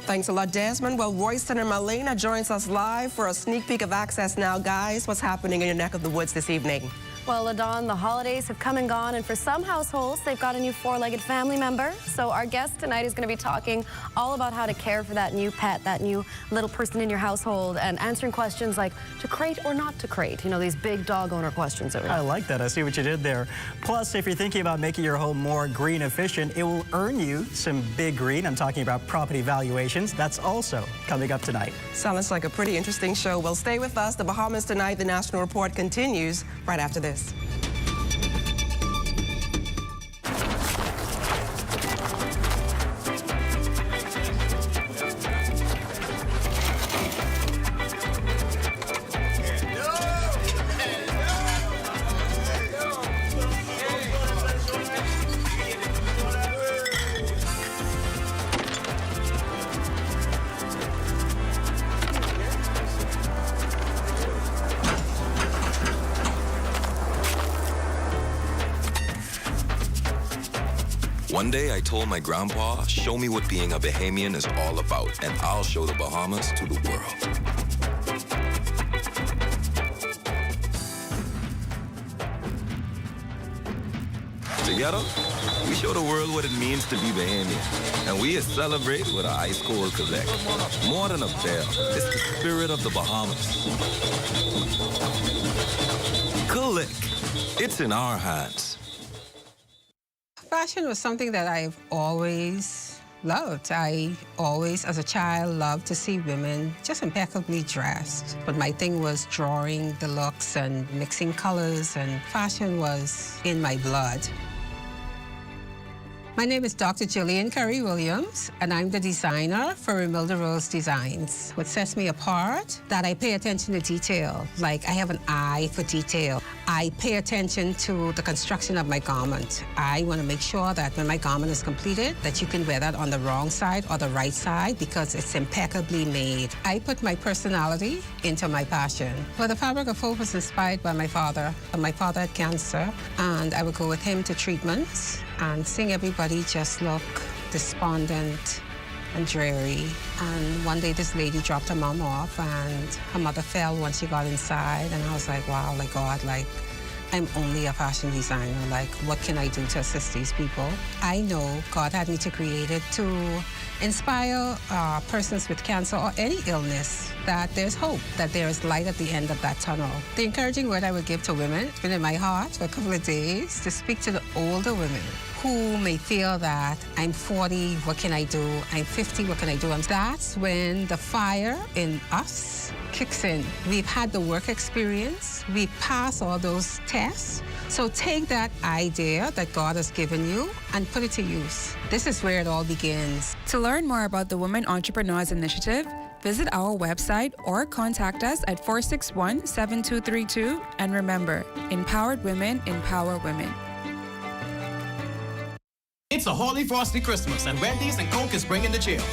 Thanks a lot, Desmond. Well, Royston and Marlena joins us live for a sneak peek of Access Now. Guys, what's happening in your neck of the woods this evening? Well, LaDawn, the holidays have come and gone, and for some households, they've got a new four-legged family member. So our guest tonight is going to be talking all about how to care for that new pet, that new little person in your household, and answering questions like to crate or not to crate. You know, these big dog owner questions. I like that. I see what you did there. Plus, if you're thinking about making your home more green efficient, it will earn you some big green. I'm talking about property valuations. That's also coming up tonight. Sounds like a pretty interesting show. Well, stay with us. The Bahamas Tonight, the National Report continues right after this. One day I told my grandpa, show me what being a Bahamian is all about, and I'll show the Bahamas to the world. Together, we show the world what it means to be Bahamian, and we celebrate with an ice cold Quebec. More than a bear, it's the spirit of the Bahamas. Click. It's in our hands. Fashion was something that I've always loved. I always, as a child, loved to see women just impeccably dressed. But my thing was drawing the looks and mixing colors, and fashion was in my blood. My name is Dr. Jillian Curry Williams, and I'm the designer for Remilda Rose Designs. What sets me apart, that I pay attention to detail. Like, I have an eye for detail. I pay attention to the construction of my garment. I want to make sure that when my garment is completed, that you can wear that on the wrong side or the right side because it's impeccably made. I put my personality into my passion. Well, the Fabric of Hope was inspired by my father. My father had cancer, and I would go with him to treatments and seeing everybody just look despondent and dreary. And one day this lady dropped her mom off, and her mother fell when she got inside, and I was like, wow, like God, like I'm only a fashion designer. Like, what can I do to assist these people? I know God had me to create it to inspire persons with cancer or any illness that there's hope, that there is light at the end of that tunnel. The encouraging word I would give to women, it's been in my heart for a couple of days, to speak to the older women who may feel that I'm 40, what can I do? I'm 50, what can I do? And that's when the fire in us kicks in. We've had the work experience, we pass all those tests. So take that idea that God has given you and put it to use. This is where it all begins. To learn more about the Women Entrepreneurs Initiative, visit our website or contact us at 461-7232. And remember, empowered women empower women. It's a Holy Frosty Christmas, and Wendy's and Coke is bringing the chill.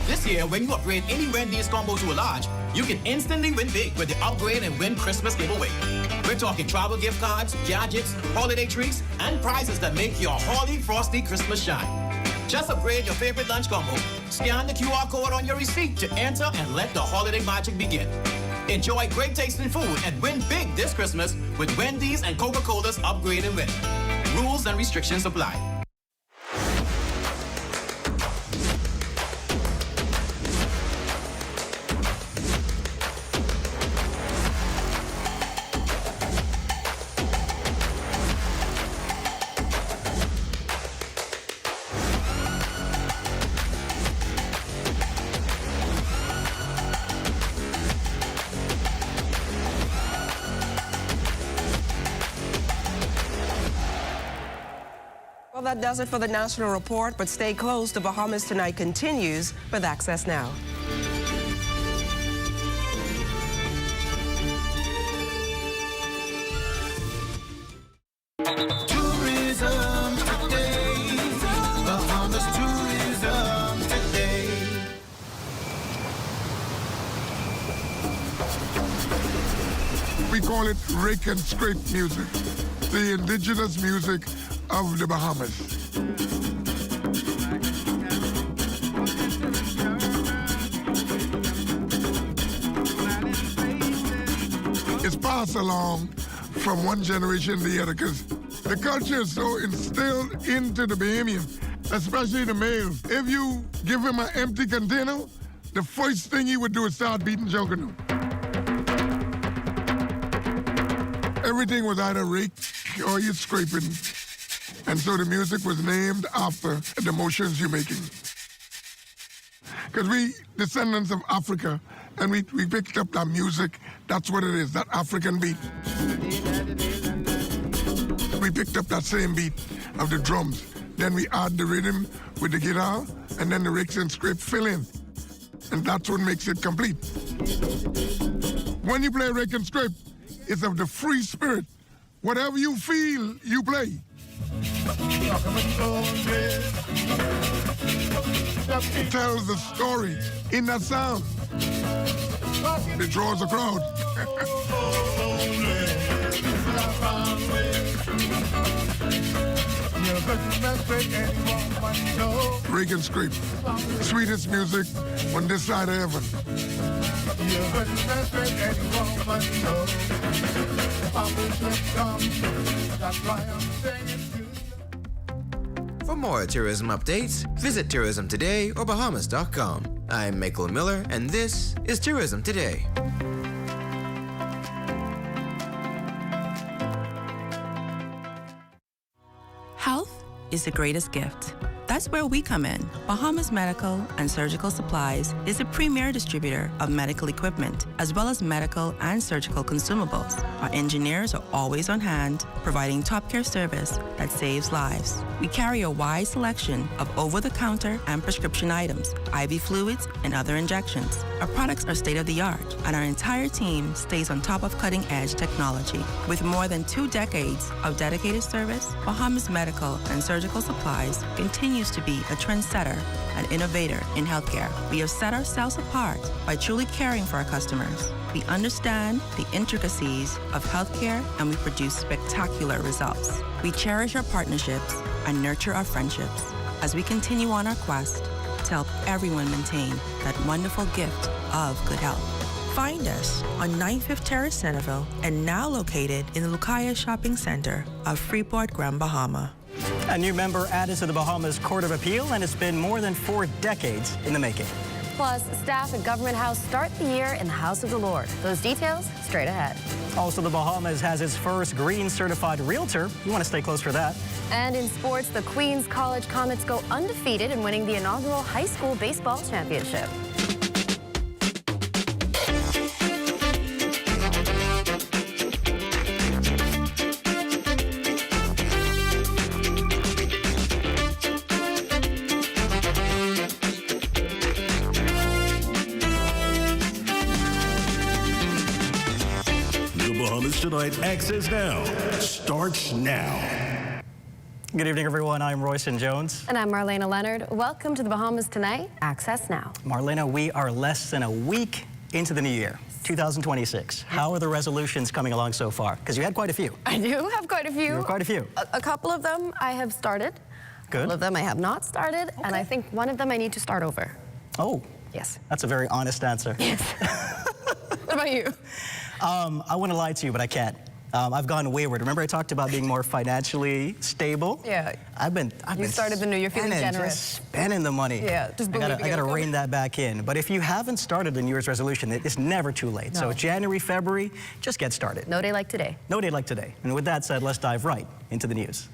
This year, when you upgrade any Wendy's combo to a large, you can instantly win big with the Upgrade and Win Christmas giveaway. We're talking travel gift cards, gadgets, holiday treats, and prizes that make your Holy Frosty Christmas shine. Just upgrade your favorite lunch combo, scan the QR code on your receipt to enter, and let the holiday magic begin. Enjoy great tasting food and win big this Christmas with Wendy's and Coca-Cola's Upgrade and Win. Rules and restrictions apply. Well, that does it for the National Report, but stay close. The Bahamas Tonight continues with Access Now. Tourism today. Bahamas tourism today. We call it rake and scrape music, the indigenous music of the Bahamas. It's passed along from one generation to the other, because the culture is so instilled into the Bahamian, especially the male. If you give him an empty container, the first thing he would do is start beating Junkanoo. Everything was either raked or you're scraping. And so the music was named after the motions you're making. Because we descendants of Africa, and we picked up that music. That's what it is, that African beat. We picked up that same beat of the drums. Then we add the rhythm with the guitar, and then the rakes and scrape fill in. And that's what makes it complete. When you play rake and scrape, it's of the free spirit. Whatever you feel, you play. It tells the story in that sound. It draws a crowd. Rake and scrape. Sweetest music on this side of heaven. For more tourism updates, visit Tourism Today or Bahamas.com. I'm Michael Miller, and this is Tourism Today. Health is the greatest gift. That's where we come in. Bahamas Medical and Surgical Supplies is a premier distributor of medical equipment, as well as medical and surgical consumables. Our engineers are always on hand, providing top care service that saves lives. We carry a wide selection of over-the-counter and prescription items, IV fluids, and other injections. Our products are state-of-the-art, and our entire team stays on top of cutting-edge technology. With more than 2 decades of dedicated service, Bahamas Medical and Surgical Supplies continues to be a trendsetter and innovator in healthcare. We have set ourselves apart by truly caring for our customers. We understand the intricacies of healthcare, and we produce spectacular results. We cherish our partnerships and nurture our friendships as we continue on our quest to help everyone maintain that wonderful gift of good health. Find us on 95th Terrace, Centerville, and now located in the Lucaya Shopping Center of Freeport, Grand Bahama. A new member added to the Bahamas Court of Appeal, and it's been more than 4 decades in the making. Plus, staff at Government House start the year in the House of the Lord. Those details straight ahead. Also, the Bahamas has its first green certified realtor. You want to stay close for that. And in sports, the Queens College Comets go undefeated in winning the inaugural high school baseball championship. Tonight, Access Now starts now. Good evening, everyone. I'm Royson Jones. And I'm Marlena Leonard. Welcome to the Bahamas Tonight, Access Now. Marlena, we are less than a week into the new year, 2026. How are the resolutions coming along so far? Because you had quite a few. I do have quite a few. You have quite a few. A couple of them I have started. Good. A couple of them I have not started. Okay. And I think one of them I need to start over. Oh. Yes. That's a very honest answer. Yes. What about you? I want to lie to you, but I can't. I've gone wayward. Remember I talked about being more financially stable? Yeah. I've been started the new year feeling generous. Just spending the money. Yeah, just believing I gotta rein that back in. But if you haven't started the New Year's resolution, it's never too late. No. So January, February, just get started. No day like today. No day like today. And with that said, let's dive right into the news.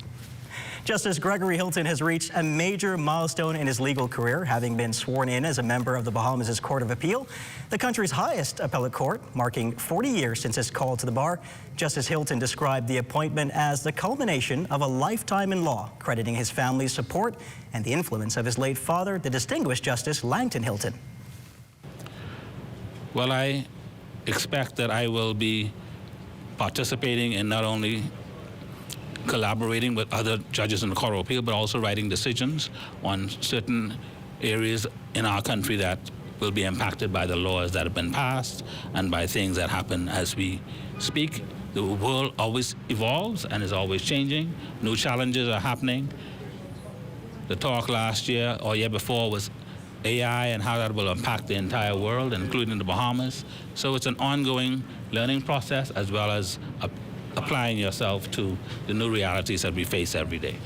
Justice Gregory Hilton has reached a major milestone in his legal career, having been sworn in as a member of the Bahamas' Court of Appeal, the country's highest appellate court, marking 40 years since his call to the bar. Justice Hilton described the appointment as the culmination of a lifetime in law, crediting his family's support and the influence of his late father, the distinguished Justice Langton Hilton. Well, I expect that I will be participating in not only collaborating with other judges in the Court of Appeal, but also writing decisions on certain areas in our country that will be impacted by the laws that have been passed and by things that happen as we speak. The world always evolves and is always changing. New challenges are happening. The talk last year or year before was AI and how that will impact the entire world, including the Bahamas. So it's an ongoing learning process as well as a applying yourself to the new realities that we face every day.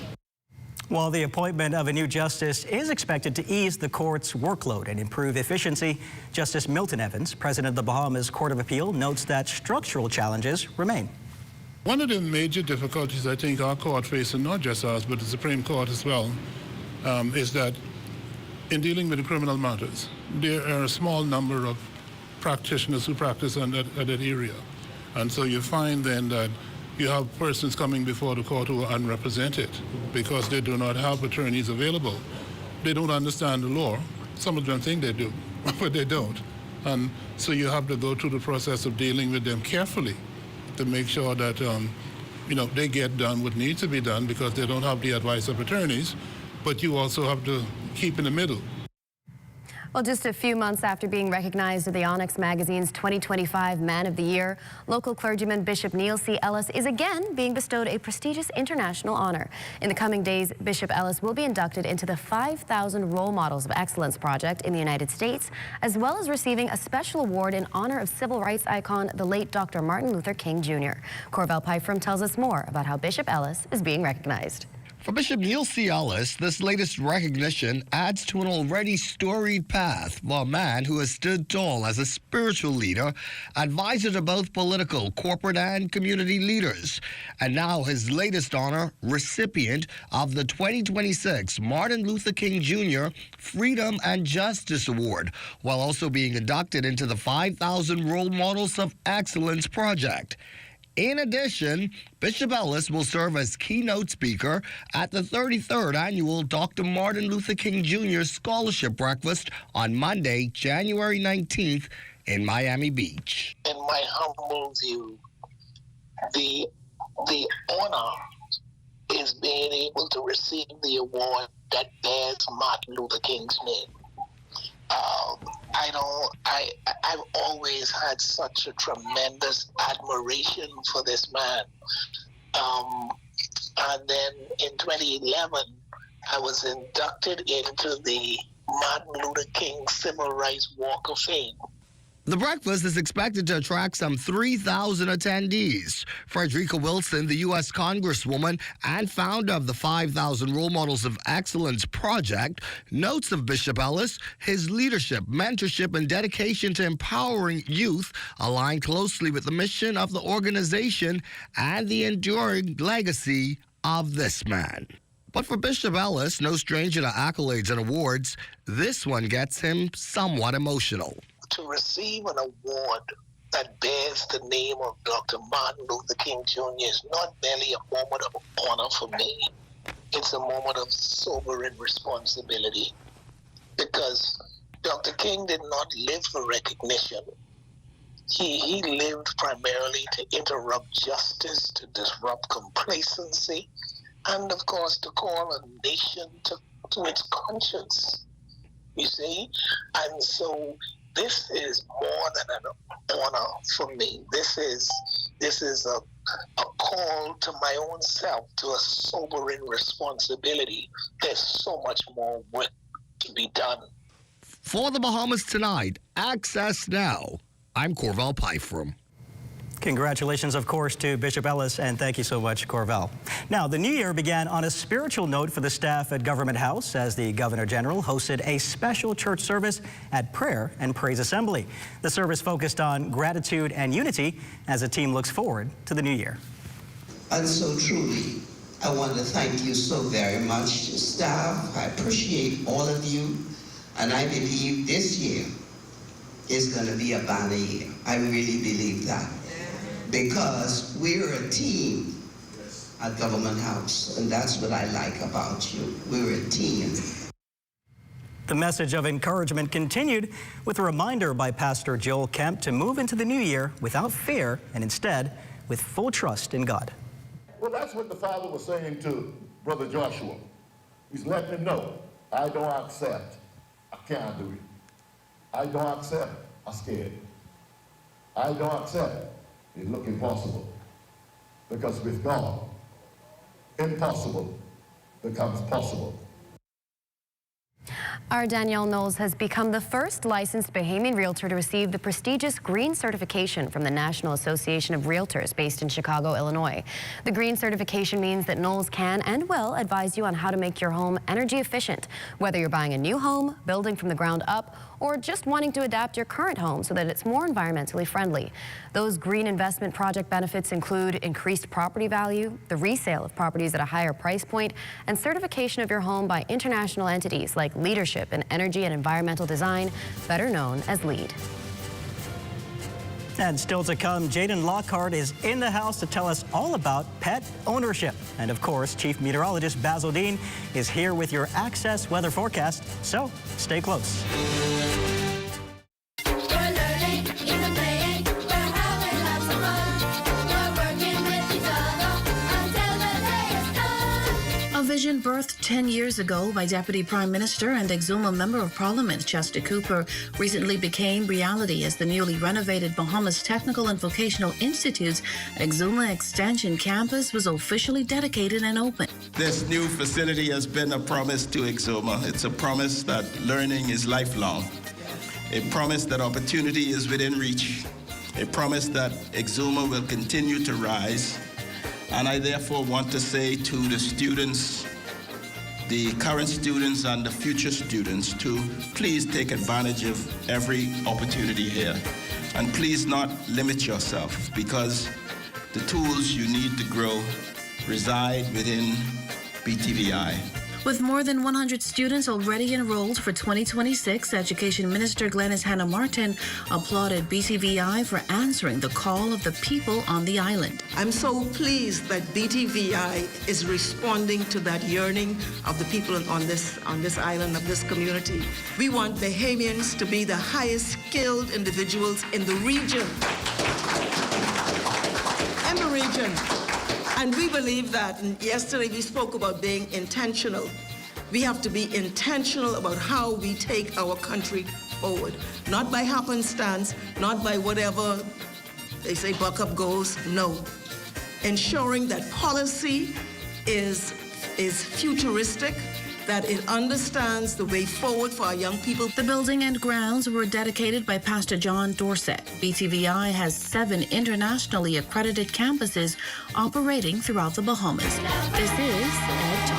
While the appointment of a new justice is expected to ease the court's workload and improve efficiency, Justice Milton Evans, president of the Bahamas Court of Appeal, notes that structural challenges remain. One of the major difficulties I think our court faces, not just us, but the Supreme Court as well, is that in dealing with the criminal matters, there are a small number of practitioners who practice in that area. And so you find then that you have persons coming before the court who are unrepresented because they do not have attorneys available. They don't understand the law. Some of them think they do, but they don't. And so you have to go through the process of dealing with them carefully to make sure that they get done what needs to be done because they don't have the advice of attorneys, but you also have to keep in the middle. Well, just a few months after being recognized with the Onyx Magazine's 2025 Man of the Year, local clergyman Bishop Neil C. Ellis is again being bestowed a prestigious international honor. In the coming days, Bishop Ellis will be inducted into the 5,000 Role Models of Excellence project in the United States, as well as receiving a special award in honor of civil rights icon, the late Dr. Martin Luther King Jr. Corvell Pyfrom tells us more about how Bishop Ellis is being recognized. For Bishop Neil C. Ellis, this latest recognition adds to an already storied path for a man who has stood tall as a spiritual leader, advisor to both political, corporate, and community leaders, and now his latest honor, recipient of the 2026 Martin Luther King Jr. Freedom and Justice Award, while also being inducted into the 5,000 Role Models of Excellence project. In addition, Bishop Ellis will serve as keynote speaker at the 33rd annual Dr. Martin Luther King Jr. Scholarship Breakfast on Monday, January 19th in Miami Beach. In my humble view, the honor is being able to receive the award that bears Martin Luther King's name. I've always had such a tremendous admiration for this man. And then in 2011, I was inducted into the Martin Luther King Civil Rights Walk of Fame. The breakfast is expected to attract some 3,000 attendees. Frederica Wilson, the U.S. Congresswoman and founder of the 5,000 Role Models of Excellence project, notes of Bishop Ellis, his leadership, mentorship, and dedication to empowering youth align closely with the mission of the organization and the enduring legacy of this man. But for Bishop Ellis, no stranger to accolades and awards, this one gets him somewhat emotional. To receive an award that bears the name of Dr. Martin Luther King Jr. is not merely a moment of honor for me. It's a moment of sobering responsibility, because Dr. King did not live for recognition. He lived primarily to interrupt justice, to disrupt complacency, and of course to call a nation to its conscience, you see? And so this is more than an honor for me. This is a call to my own self, to a sobering responsibility. There's so much more work to be done. For the Bahamas Tonight, Access Now, I'm Corvell Pyfrom. Congratulations, of course, to Bishop Ellis, and thank you so much, Corvell. Now, the new year began on a spiritual note for the staff at Government House as the Governor General hosted a special church service at Prayer and Praise Assembly. The service focused on gratitude and unity as the team looks forward to the new year. And so truly, I want to thank you so very much, staff. I appreciate all of you, and I believe this year is going to be a banner year. I really believe that. Because we're a team at Government House, and that's what I like about you. We're a team. The message of encouragement continued with a reminder by Pastor Joel Kemp to move into the new year without fear and instead with full trust in God. Well, that's what the Father was saying to Brother Joshua. He's letting him know, I don't accept, I can't do it. I don't accept, I'm scared. I don't accept, it look impossible. Because with God, impossible becomes possible. Our Danielle Knowles has become the first licensed Bahamian realtor to receive the prestigious Green Certification from the National Association of Realtors based in Chicago, Illinois. The Green Certification means that Knowles can and will advise you on how to make your home energy efficient, whether you're buying a new home, building from the ground up, or just wanting to adapt your current home so that it's more environmentally friendly. Those green investment project benefits include increased property value, the resale of properties at a higher price point, and certification of your home by international entities like Leadership in Energy and Environmental Design, better known as LEED. And still to come, Jaden Lockhart is in the house to tell us all about pet ownership. And of course, Chief Meteorologist Basil Dean is here with your Access weather forecast, so stay close. A vision birthed 10 years ago by Deputy Prime Minister and Exuma Member of Parliament Chester Cooper recently became reality as the newly renovated Bahamas Technical and Vocational Institute's Exuma Extension Campus was officially dedicated and opened. This new facility has been a promise to Exuma. It's a promise that learning is lifelong, a promise that opportunity is within reach, a promise that Exuma will continue to rise. And I therefore want to say to the students, the current students and the future students, to please take advantage of every opportunity here. And please not limit yourself, because the tools you need to grow reside within BTVI. With more than 100 students already enrolled for 2026, Education Minister Glenys Hannah Martin applauded BTVI for answering the call of the people on the island. I'm so pleased that BTVI is responding to that yearning of the people on this island, of this community. We want Bahamians to be the highest skilled individuals in the region. And we believe that. And yesterday we spoke about being intentional. We have to be intentional about how we take our country forward. Not by happenstance, not by whatever they say buck up goes, no. Ensuring that policy is futuristic, that it understands the way forward for our young people. The building and grounds were dedicated by Pastor John Dorset. BTVI has 7 internationally accredited campuses operating throughout the Bahamas. This is Ed Talk.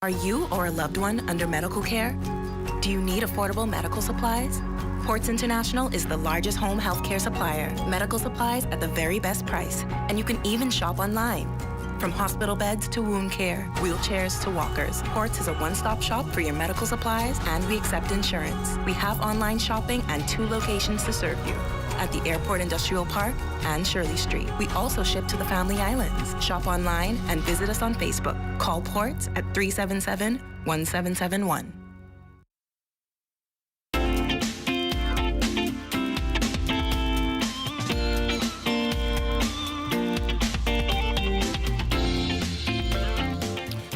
Are you or a loved one under medical care? Do you need affordable medical supplies? Ports International is the largest home health care supplier. Medical supplies at the very best price. And you can even shop online. From hospital beds to wound care, wheelchairs to walkers, Ports is a one-stop shop for your medical supplies, and we accept insurance. We have online shopping and 2 locations to serve you, at the Airport Industrial Park and Shirley Street. We also ship to the Family Islands. Shop online and visit us on Facebook. Call Ports at 377-1771.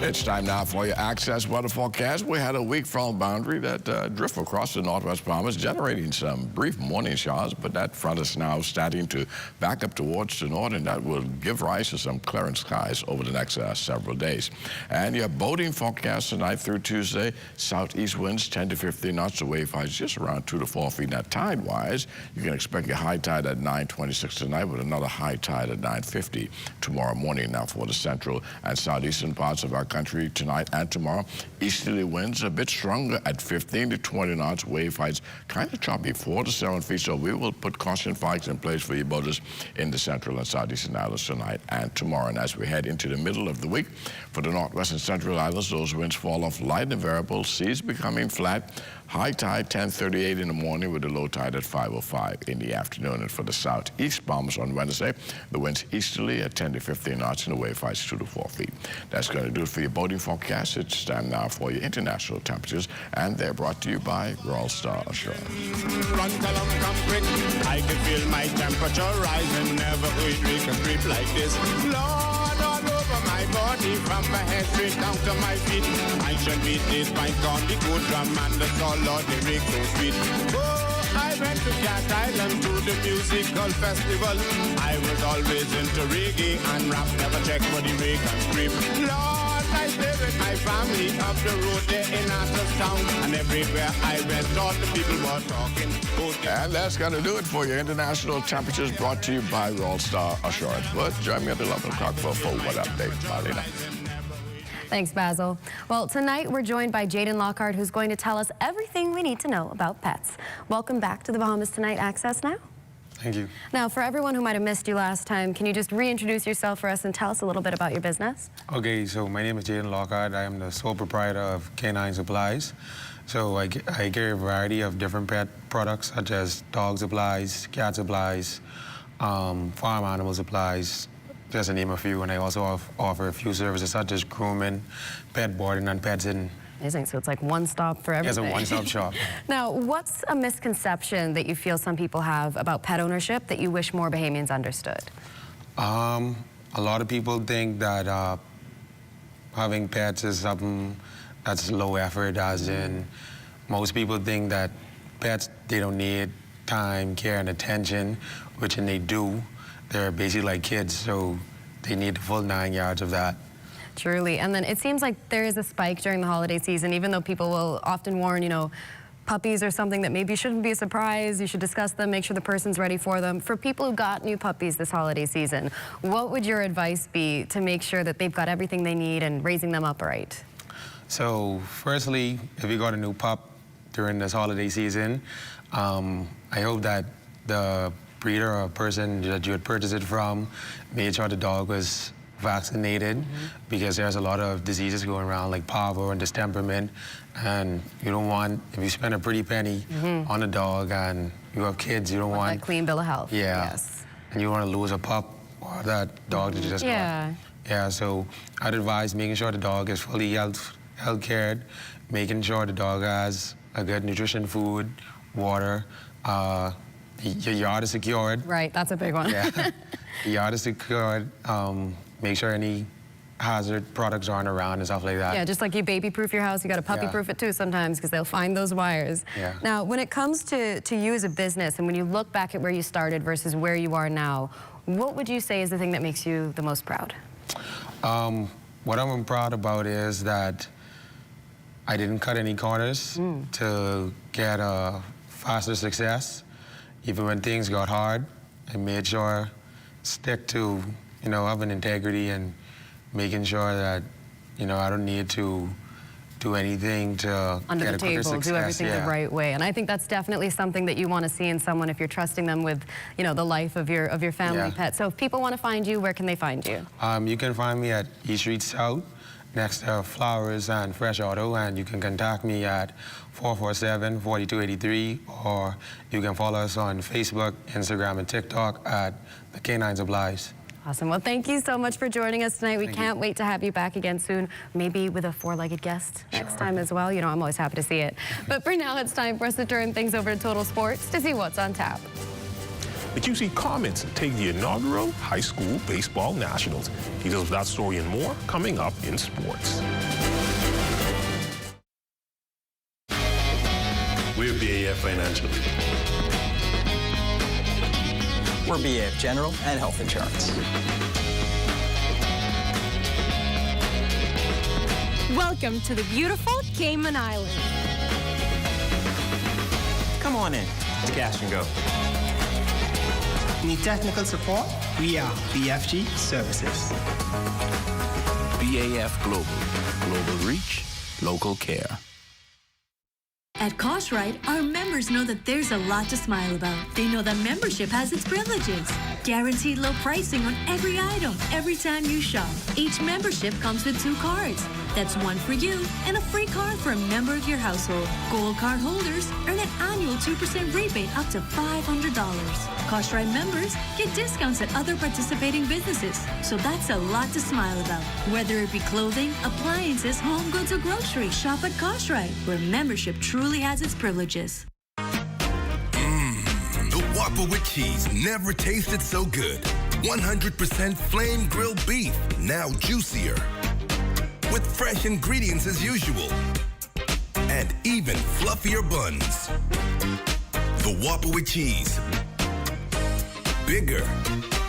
It's time now for your Access weather forecast. We had a weak front boundary that drifted across the northwest Bahamas, generating some brief morning showers, but that front is now starting to back up towards the north, and that will give rise to some clearing skies over the next several days. And your boating forecast tonight through Tuesday, southeast winds 10 to 15 knots, the wave height is just around 2 to 4 feet. Now, tide-wise, you can expect your high tide at 9:26 tonight with another high tide at 9:50 tomorrow morning. Now, for the central and southeastern parts of our country tonight and tomorrow. Easterly winds a bit stronger at 15 to 20 knots. Wave heights kind of choppy, 4 to 7 feet. So we will put caution flags in place for your boaters in the central and southeastern islands tonight and tomorrow. And as we head into the middle of the week, for the northwest and central islands, those winds fall off light and variable. Seas becoming flat. High tide 10:38 in the morning with a low tide at 5:05 in the afternoon. And for the southeast Bahamas on Wednesday, the winds easterly at 10 to 15 knots and the wave heights 2 to 4 feet. That's going to do it for your boating forecast. It's time now for your international temperatures, and they're brought to you by Royal Star Assurance. Run, come quick. I can feel my temperature rising. Never would we can creep like this. Lord, all over my body, from my head straight down to my feet. I should beat this pint on the good drum and the soul. Lord, the rig so sweet. Oh, I went to Cat Island to the musical festival. I was always into reggae and rap, never checked for the rig and scream. Lord, I stay with my family up the road there in Arthur's Town. And everywhere I went, all the people were talking. And that's going to do it for your international temperatures, brought to you by Royal Star Assurance. But join me at 11 o'clock for a full weather update. Marlena. Thanks, Basil. Well, tonight we're joined by Jaden Lockhart, who's going to tell us everything we need to know about pets. Welcome back to the Bahamas Tonight Access Now. Thank you. Now, for everyone who might have missed you last time, can you just reintroduce yourself for us and tell us a little bit about your business? Okay, so my name is Jaden Lockhart. I am the sole proprietor of Canine Supplies. So I carry a variety of different pet products, such as dog supplies, cat supplies, farm animal supplies, just to name a few. And I also offer a few services such as grooming, pet boarding, and pet sitting. Amazing. So it's like one stop for everything. It's a one-stop shop. Now, what's a misconception that you feel some people have about pet ownership that you wish more Bahamians understood? A lot of people think that having pets is something that's low effort, as in most people think that pets, they don't need time, care, and attention, which they do. They're basically like kids, so they need the full 9 yards of that. Truly. And then it seems like there is a spike during the holiday season, even though people will often warn, you know, puppies are something that maybe shouldn't be a surprise. You should discuss them, make sure the person's ready for them. For people who got new puppies this holiday season, what would your advice be to make sure that they've got everything they need and raising them up right? So firstly, if you got a new pup during this holiday season, I hope that the breeder or person that you had purchased it from made sure the dog was vaccinated, because there's a lot of diseases going around like parvo and distemperament, and you don't want, if you spend a pretty penny on a dog and you have kids, you don't want that clean bill of health. Yeah. Yes. And you want to lose a pup or that dog that you just got. Yeah, so I'd advise making sure the dog is fully health cared, making sure the dog has a good nutrition, food, water, your yard is secured. Right, that's a big one. Yeah, the yard is secured. Make sure any hazard products aren't around and stuff like that. Yeah, just like you baby-proof your house, you got to puppy-proof it too sometimes, because they'll find those wires. Yeah. Now, when it comes to you as a business, and when you look back at where you started versus where you are now, what would you say is the thing that makes you the most proud? What I'm proud about is that I didn't cut any corners to get a faster success. Even when things got hard, I made sure stick to, you know, having integrity and making sure that, you know, I don't need to do anything to under get the a quicker table, success. do everything the right way. And I think that's definitely something that you want to see in someone if you're trusting them with, you know, the life of your family pet. So if people want to find you, where can they find you? You can find me at East Street South, next to Flowers and Fresh Auto, and you can contact me at 447-4283, or you can follow us on Facebook, Instagram, and TikTok at The Canine Supplies. Awesome. Well, thank you so much for joining us tonight. We can't wait to have you back again soon, maybe with a four-legged guest next time as well. You know, I'm always happy to see it. But for now, it's time for us to turn things over to Total Sports to see what's on tap. The QC Comets take the inaugural high school baseball nationals. Details of that story and more coming up in sports. We're BAF Financial. We're BAF General and Health Insurance. Welcome to the beautiful Cayman Islands. Come on in to Cash and Go. Need technical support? We are BFG Services. BAF Global. Global reach, local care. At Cartwright, our members know that there's a lot to smile about. They know that membership has its privileges. Guaranteed low pricing on every item, every time you shop. Each membership comes with 2 cards. That's one for you and a free card for a member of your household. Gold card holders earn an annual 2% rebate up to $500. Cartwright members get discounts at other participating businesses. So that's a lot to smile about. Whether it be clothing, appliances, home goods, or groceries, shop at Cartwright, where membership truly has its privileges. The Whopper with cheese never tasted so good. 100% flame grilled beef, now juicier. With fresh ingredients as usual. And even fluffier buns. The Whopper with cheese. Bigger,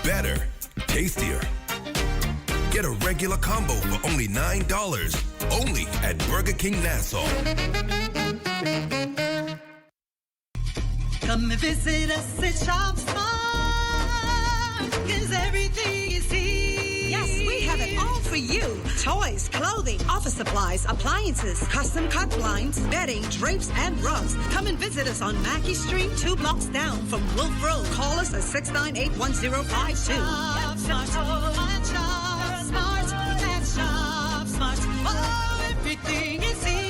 better, tastier. Get a regular combo for only $9. Only at Burger King Nassau. Come and visit us at Shop Smart, 'cause everything is here. Yes, we have it all for you. Toys, clothing, office supplies, appliances, custom cut blinds, bedding, drapes, and rugs. Come and visit us on Mackey Street, 2 blocks down from Wolf Road. Call us at 698-1052. Shop Smart, Shop Smart, at Shop Smart. Oh, everything is here.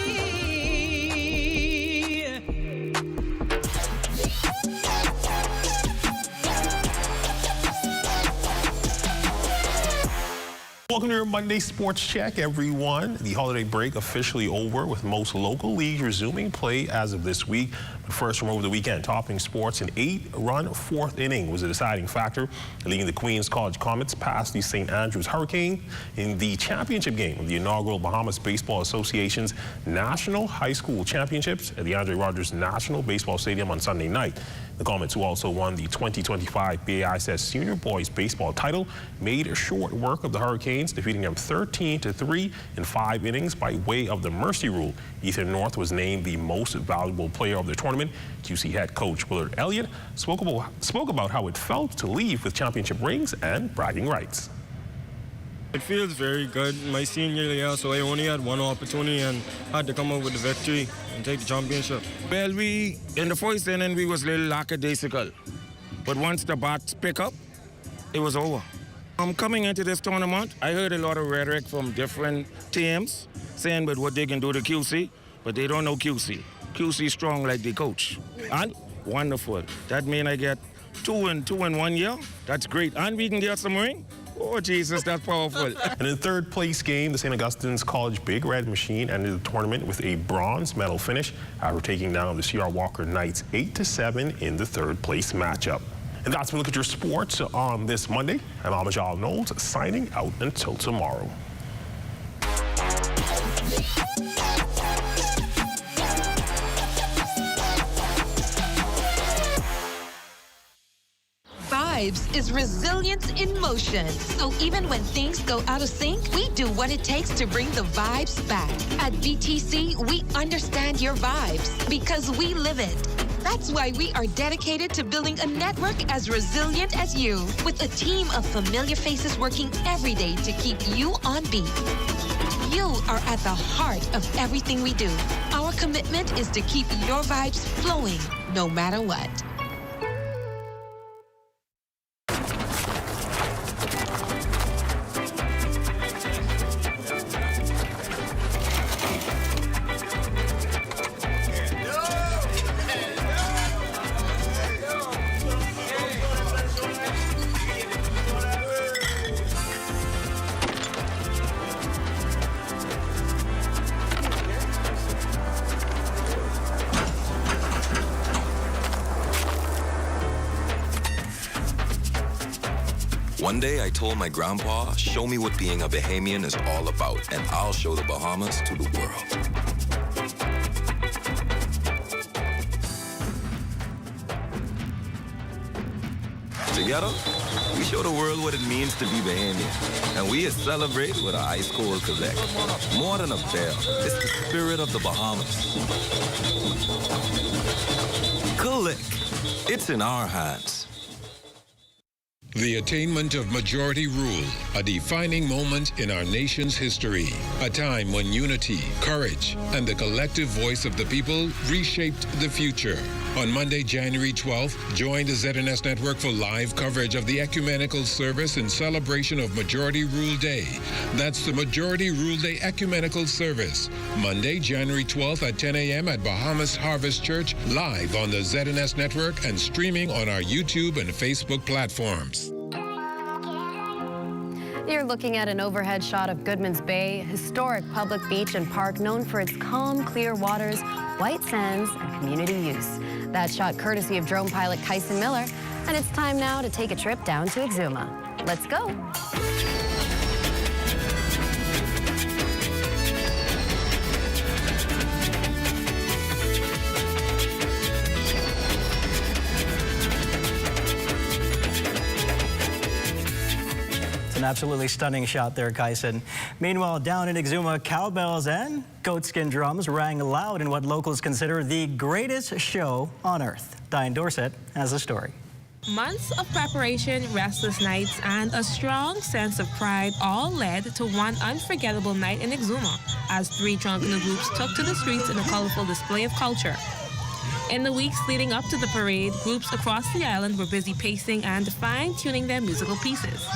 Welcome to your Monday Sports Check, everyone. The holiday break officially over with most local leagues resuming play as of this week. But first, from over the weekend, topping sports, an 8-run 4th inning was a deciding factor, leading the Queens College Comets past the St. Andrews Hurricane in the championship game of the inaugural Bahamas Baseball Association's National High School Championships at the Andre Rogers National Baseball Stadium on Sunday night. The Comets, who also won the 2025 BAISS Senior Boys Baseball title, made short work of the Hurricanes, defeating them 13-3 in 5 innings by way of the mercy rule. Ethan North was named the most valuable player of the tournament. QC head coach Willard Elliott spoke about how it felt to leave with championship rings and bragging rights. It feels very good. My senior year, so I only had one opportunity and had to come up with the victory and take the championship. Well, in the first inning, we was a little lackadaisical. But once the bats pick up, it was over. Coming into this tournament, I heard a lot of rhetoric from different teams saying about what they can do to QC, but they don't know QC. QC strong like the coach. And wonderful. That means I get 2 in 1 year. That's great. And we can get some ring. Oh, Jesus, that's powerful. And in the 3rd place game, the St. Augustine's College Big Red Machine ended the tournament with a bronze medal finish after taking down the C.R. Walker Knights 8-7 in the 3rd place matchup. And that's a look at your sports on this Monday. I'm Amajal Knowles, signing out until tomorrow. Vibes is resilience in motion. So even when things go out of sync, we do what it takes to bring the vibes back. At BTC, we understand your vibes because we live it. That's why we are dedicated to building a network as resilient as you, with a team of familiar faces working every day to keep you on beat. You are at the heart of everything we do. Our commitment is to keep your vibes flowing, no matter what. One day I told my grandpa, show me what being a Bahamian is all about, and I'll show the Bahamas to the world. Together, we show the world what it means to be Bahamian, and we celebrate with an ice-cold Quebec. More than a bear, it's the spirit of the Bahamas. Click. It's in our hands. The attainment of majority rule, a defining moment in our nation's history. A time when unity, courage, and the collective voice of the people reshaped the future. On Monday, January 12th, join the ZNS Network for live coverage of the ecumenical service in celebration of Majority Rule Day. That's the Majority Rule Day Ecumenical Service. Monday, January 12th at 10 a.m. at Bahamas Harvest Church, live on the ZNS Network and streaming on our YouTube and Facebook platforms. You're looking at an overhead shot of Goodman's Bay, historic public beach and park known for its calm, clear waters, white sands, and community use. That shot courtesy of drone pilot Kyson Miller, and it's time now to take a trip down to Exuma. Let's go. An absolutely stunning shot there, Kyson. Meanwhile, down in Exuma, cowbells and goatskin drums rang loud in what locals consider the greatest show on earth. Diane Dorset has the story. Months of preparation, restless nights, and a strong sense of pride all led to one unforgettable night in Exuma as 3 drunken groups took to the streets in a colorful display of culture. In the weeks leading up to the parade, groups across the island were busy pacing and fine-tuning their musical pieces.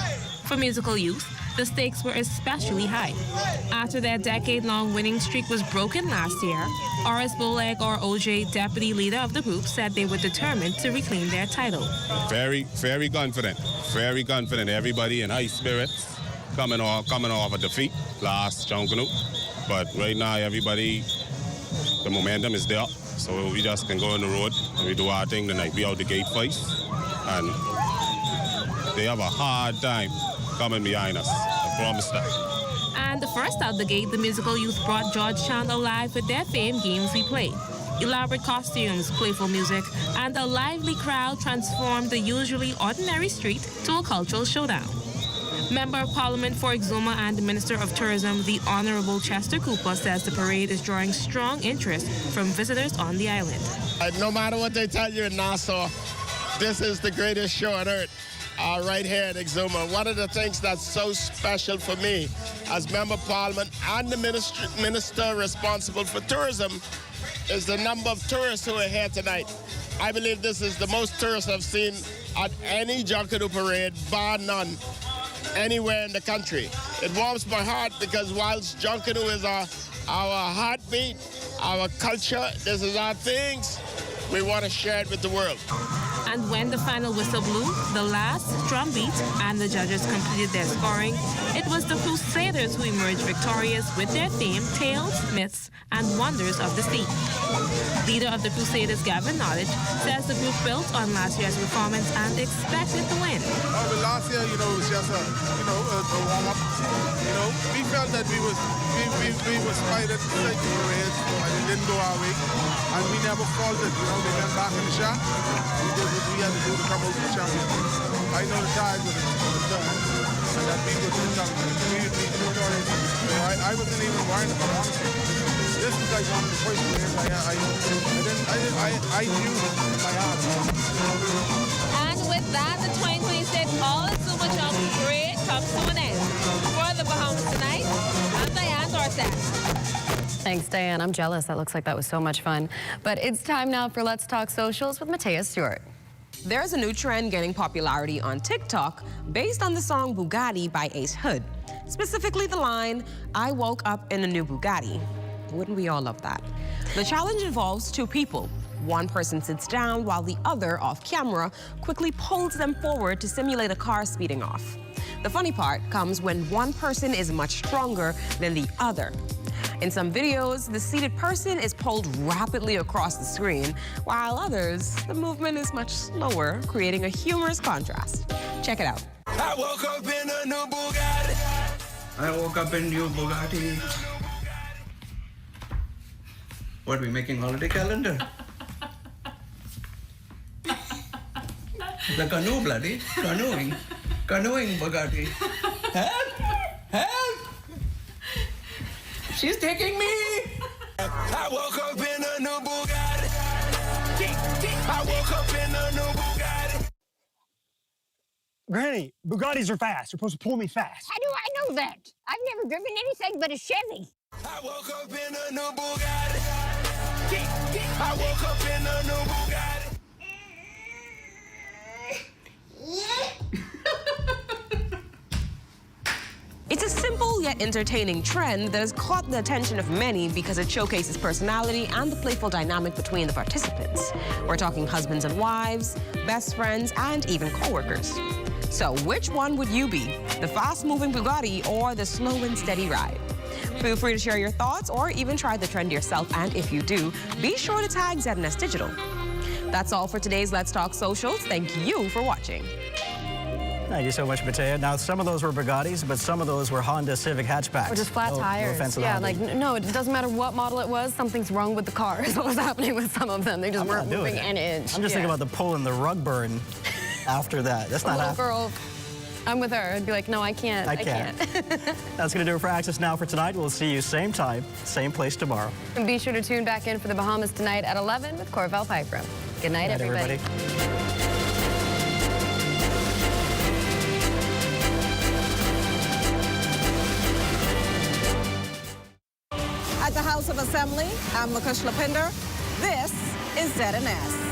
For musical youth, the stakes were especially high. After their decade-long winning streak was broken last year, Oris Boleg, or OJ, deputy leader of the group, said they were determined to reclaim their title. Very confident. Very confident. Everybody in high spirits, coming off a defeat last Junkanoo. But right now, everybody, the momentum is there. So we just can go on the road and we do our thing tonight. We out the gate first, and they have a hard time coming behind us. I promise that. And first out the gate, the musical youth brought Georgetown alive with their famed games we played. Elaborate costumes, playful music, and a lively crowd transformed the usually ordinary street to a cultural showdown. Member of Parliament for Exuma and Minister of Tourism, the Honorable Chester Cooper, says the parade is drawing strong interest from visitors on the island. No matter what they tell you in Nassau, this is the greatest show on earth. Right here at Exuma. One of the things that's so special for me as Member of Parliament and the minister responsible for tourism is the number of tourists who are here tonight. I believe this is the most tourists I've seen at any Junkanoo parade, bar none, anywhere in the country. It warms my heart because whilst Junkanoo is our heartbeat, our culture, this is our things, we want to share it with the world. And when the final whistle blew, the last drum beat, and the judges completed their scoring, it was the Crusaders who emerged victorious with their theme, Tales, Myths, and Wonders of the Sea. Leader of the Crusaders, Gavin Knowledge, says the group built on last year's performance and expected to win. But last year, it was just a warm-up. We felt that we were spited like the parades, and it didn't go our way. And we never faltered. We went back in the shot. We did what we had to do to come out with the champions. I know the tide was done, and that we would do something. We would be victorious. So I wasn't even worried about honestly. This is like one of the first players I knew in my heart. And with that, the 2026 All Exuma Junkanoo Parade comes to an end. For the Bahamas tonight, I'm Diane Dorset. Thanks, Diane. I'm jealous. That looks like that was so much fun. But it's time now for Let's Talk Socials with Matea Stewart. There's a new trend gaining popularity on TikTok based on the song Bugatti by Ace Hood. Specifically the line, I woke up in a new Bugatti. Wouldn't we all love that? The challenge involves 2 people. One person sits down while the other, off camera, quickly pulls them forward to simulate a car speeding off. The funny part comes when one person is much stronger than the other. In some videos, the seated person is pulled rapidly across the screen, while others, the movement is much slower, creating a humorous contrast. Check it out. I woke up in a new Bugatti. I woke up in a new Bugatti. What, are we making holiday calendar? The canoe, bloody. Canoeing. Canoeing Bugatti. Help! Help! She's taking me! I woke up in a new Bugatti. I woke up in a new Bugatti. Granny, Bugattis are fast. They're supposed to pull me fast. How do I know that? I've never driven anything but a Chevy. I woke up in a new Bugatti. I woke up in a new Bugatti. It's a simple yet entertaining trend that has caught the attention of many because it showcases personality and the playful dynamic between the participants. We're talking husbands and wives, best friends, and even co-workers. So which one would you be? The fast-moving Bugatti or the slow and steady ride? Feel free to share your thoughts or even try the trend yourself, and if you do, be sure to tag ZNS Digital. That's all for today's Let's Talk Socials. Thank you for watching. Thank you so much, Matea. Now, some of those were Bugattis, but some of those were Honda Civic hatchbacks. Or just flat tires. No offense to yeah, Honda. like, no, it doesn't matter what model it was. Something's wrong with the car is what was happening with some of them. They just weren't moving an inch. I'm just thinking about the pull and the rug burn after that. That's not happening. Girl, I'm with her. I'd be like, no, I can't. I can't. That's going to do it for Access Now for tonight. We'll see you same time, same place tomorrow. And be sure to tune back in for the Bahamas tonight at 11 with Corval Piperum. Good night, everybody. At the House of Assembly, I'm Lakush Lapinder. This is ZNS.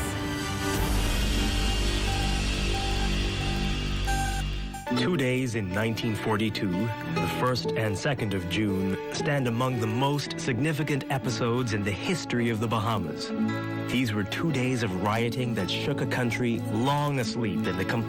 Two days in 1942, the 1st and 2nd of June, stand among the most significant episodes in the history of the Bahamas. These were 2 days of rioting that shook a country long asleep in the complete